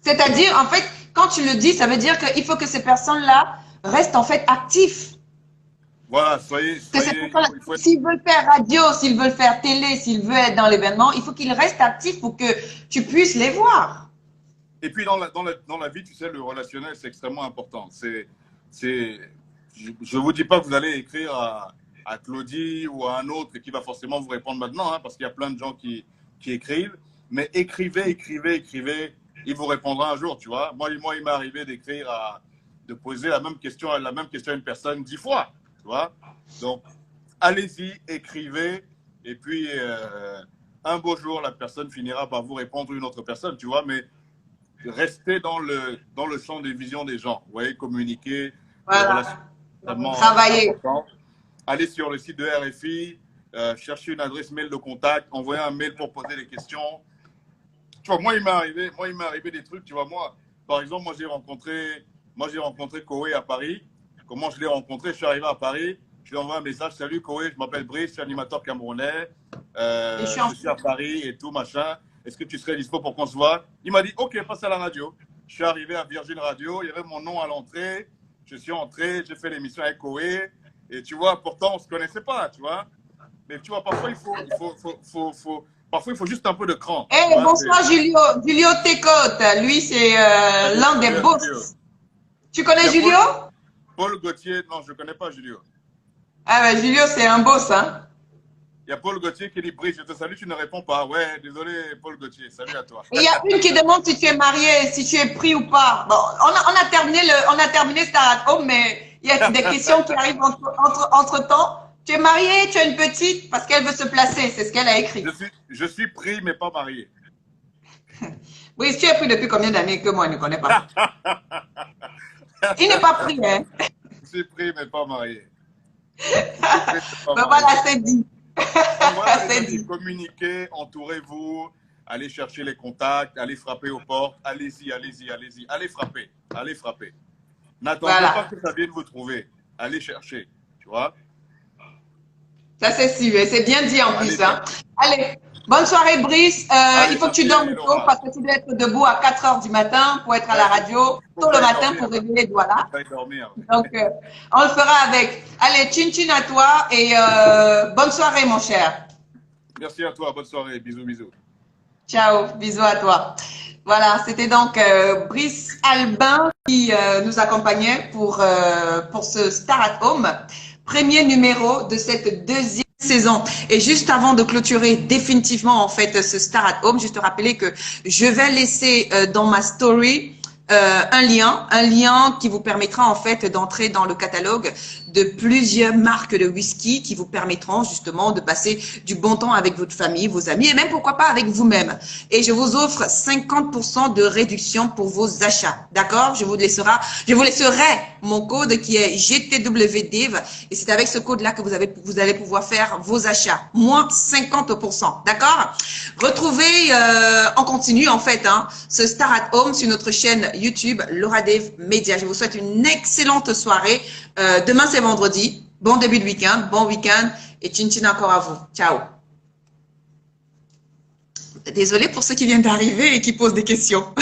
[SPEAKER 1] C'est-à-dire, en fait, quand tu le dis, ça veut dire qu'il faut que ces personnes-là restent en fait actifs.
[SPEAKER 2] Voilà,
[SPEAKER 1] S'ils veulent faire radio, s'ils veulent faire télé, s'ils veulent être dans l'événement, il faut qu'ils restent actifs pour que tu puisses les voir.
[SPEAKER 2] Et puis, dans la vie, tu sais, le relationnel, c'est extrêmement important. Je ne vous dis pas que vous allez écrire à Claudie ou à un autre qui va forcément vous répondre maintenant, parce qu'il y a plein de gens qui écrivent. Mais écrivez. Il vous répondra un jour, tu vois. Moi, il m'est arrivé de poser la même question à une personne 10 fois, tu vois. Donc, allez-y, écrivez. Et puis, un beau jour, la personne finira par vous répondre, une autre personne, tu vois. Mais restez dans le champ de vision des gens. Vous voyez, communiquer,
[SPEAKER 1] Voilà.
[SPEAKER 2] travailler. Allez sur le site de RFI, cherchez une adresse mail de contact, envoyez un mail pour poser des questions. Tu vois, moi, il m'est arrivé des trucs, tu vois, moi, par exemple, moi, j'ai rencontré Koé à Paris. Comment je l'ai rencontré? Je suis arrivé à Paris, je lui ai envoyé un message, salut Koé, je m'appelle Brice, je suis animateur camerounais.
[SPEAKER 1] Et
[SPEAKER 2] je suis à Paris et tout, machin. Est-ce que tu serais dispo pour qu'on se voit? Il m'a dit, OK, passe à la radio. Je suis arrivé à Virgin Radio, il y avait mon nom à l'entrée. Je suis entré, j'ai fait l'émission avec Koé. Et tu vois, pourtant, on ne se connaissait pas, tu vois. Mais tu vois, parfois, parfois, il faut juste un peu de cran.
[SPEAKER 1] Hey, bonsoir, Julio. Julio Técote. Lui, c'est l'un des boss. Tu connais Julio?
[SPEAKER 2] Paul Gauthier. Non, je ne connais pas Julio.
[SPEAKER 1] Ah ben, Julio, c'est un boss, hein.
[SPEAKER 2] Il y a Paul Gauthier qui dit, Brice, je te salue, tu ne réponds pas. Ouais, désolé, Paul Gauthier, salut à toi.
[SPEAKER 1] Et il y a une qui demande si tu es marié, si tu es pris ou pas. Bon, on a terminé Star at Home, mais il y a des questions qui arrivent entre temps. Tu es marié, tu as une petite, parce qu'elle veut se placer, c'est ce qu'elle a écrit.
[SPEAKER 2] Je suis pris, mais pas marié.
[SPEAKER 1] Oui, tu es pris depuis combien d'années que moi, je ne connais pas. Il n'est pas pris, hein.
[SPEAKER 2] Je suis pris, mais pas marié.
[SPEAKER 1] Ben voilà, c'est dit.
[SPEAKER 2] Voilà, communiquez, entourez-vous, allez chercher les contacts, allez frapper aux portes, allez-y, allez-y, allez-y, allez frapper. N'attendez pas que ça vienne vous trouver, allez chercher, tu vois.
[SPEAKER 1] Ça c'est sûr, c'est bien dit en plus. Hein. Allez, bonne soirée Brice, il faut que tu dormes tôt parce que tu dois être debout à 4 h du matin pour être à la radio, tôt le matin pour réveiller Douala. Donc, on le fera avec. Allez, chin à toi et bonne soirée mon cher.
[SPEAKER 2] Merci à toi, bonne soirée, bisous.
[SPEAKER 1] Ciao, bisous à toi. Voilà, c'était donc Brice Albin qui nous accompagnait pour ce Star at Home, premier numéro de cette deuxième saison. Et juste avant de clôturer définitivement en fait ce Star at Home, juste rappeler que je vais laisser dans ma story un lien qui vous permettra en fait d'entrer dans le catalogue de plusieurs marques de whisky qui vous permettront justement de passer du bon temps avec votre famille, vos amis et même pourquoi pas avec vous-même. Et je vous offre 50% de réduction pour vos achats. D'accord? Je vous laisserai mon code qui est GTWDIV et c'est avec ce code-là que vous allez pouvoir faire vos achats. Moins 50%. D'accord? Retrouvez en continu en fait ce Star at Home sur notre chaîne YouTube Laura Dave Media. Je vous souhaite une excellente soirée. Demain c'est vendredi. Bon début de week-end, bon week-end et chin encore à vous. Ciao. Désolée pour ceux qui viennent d'arriver et qui posent des questions.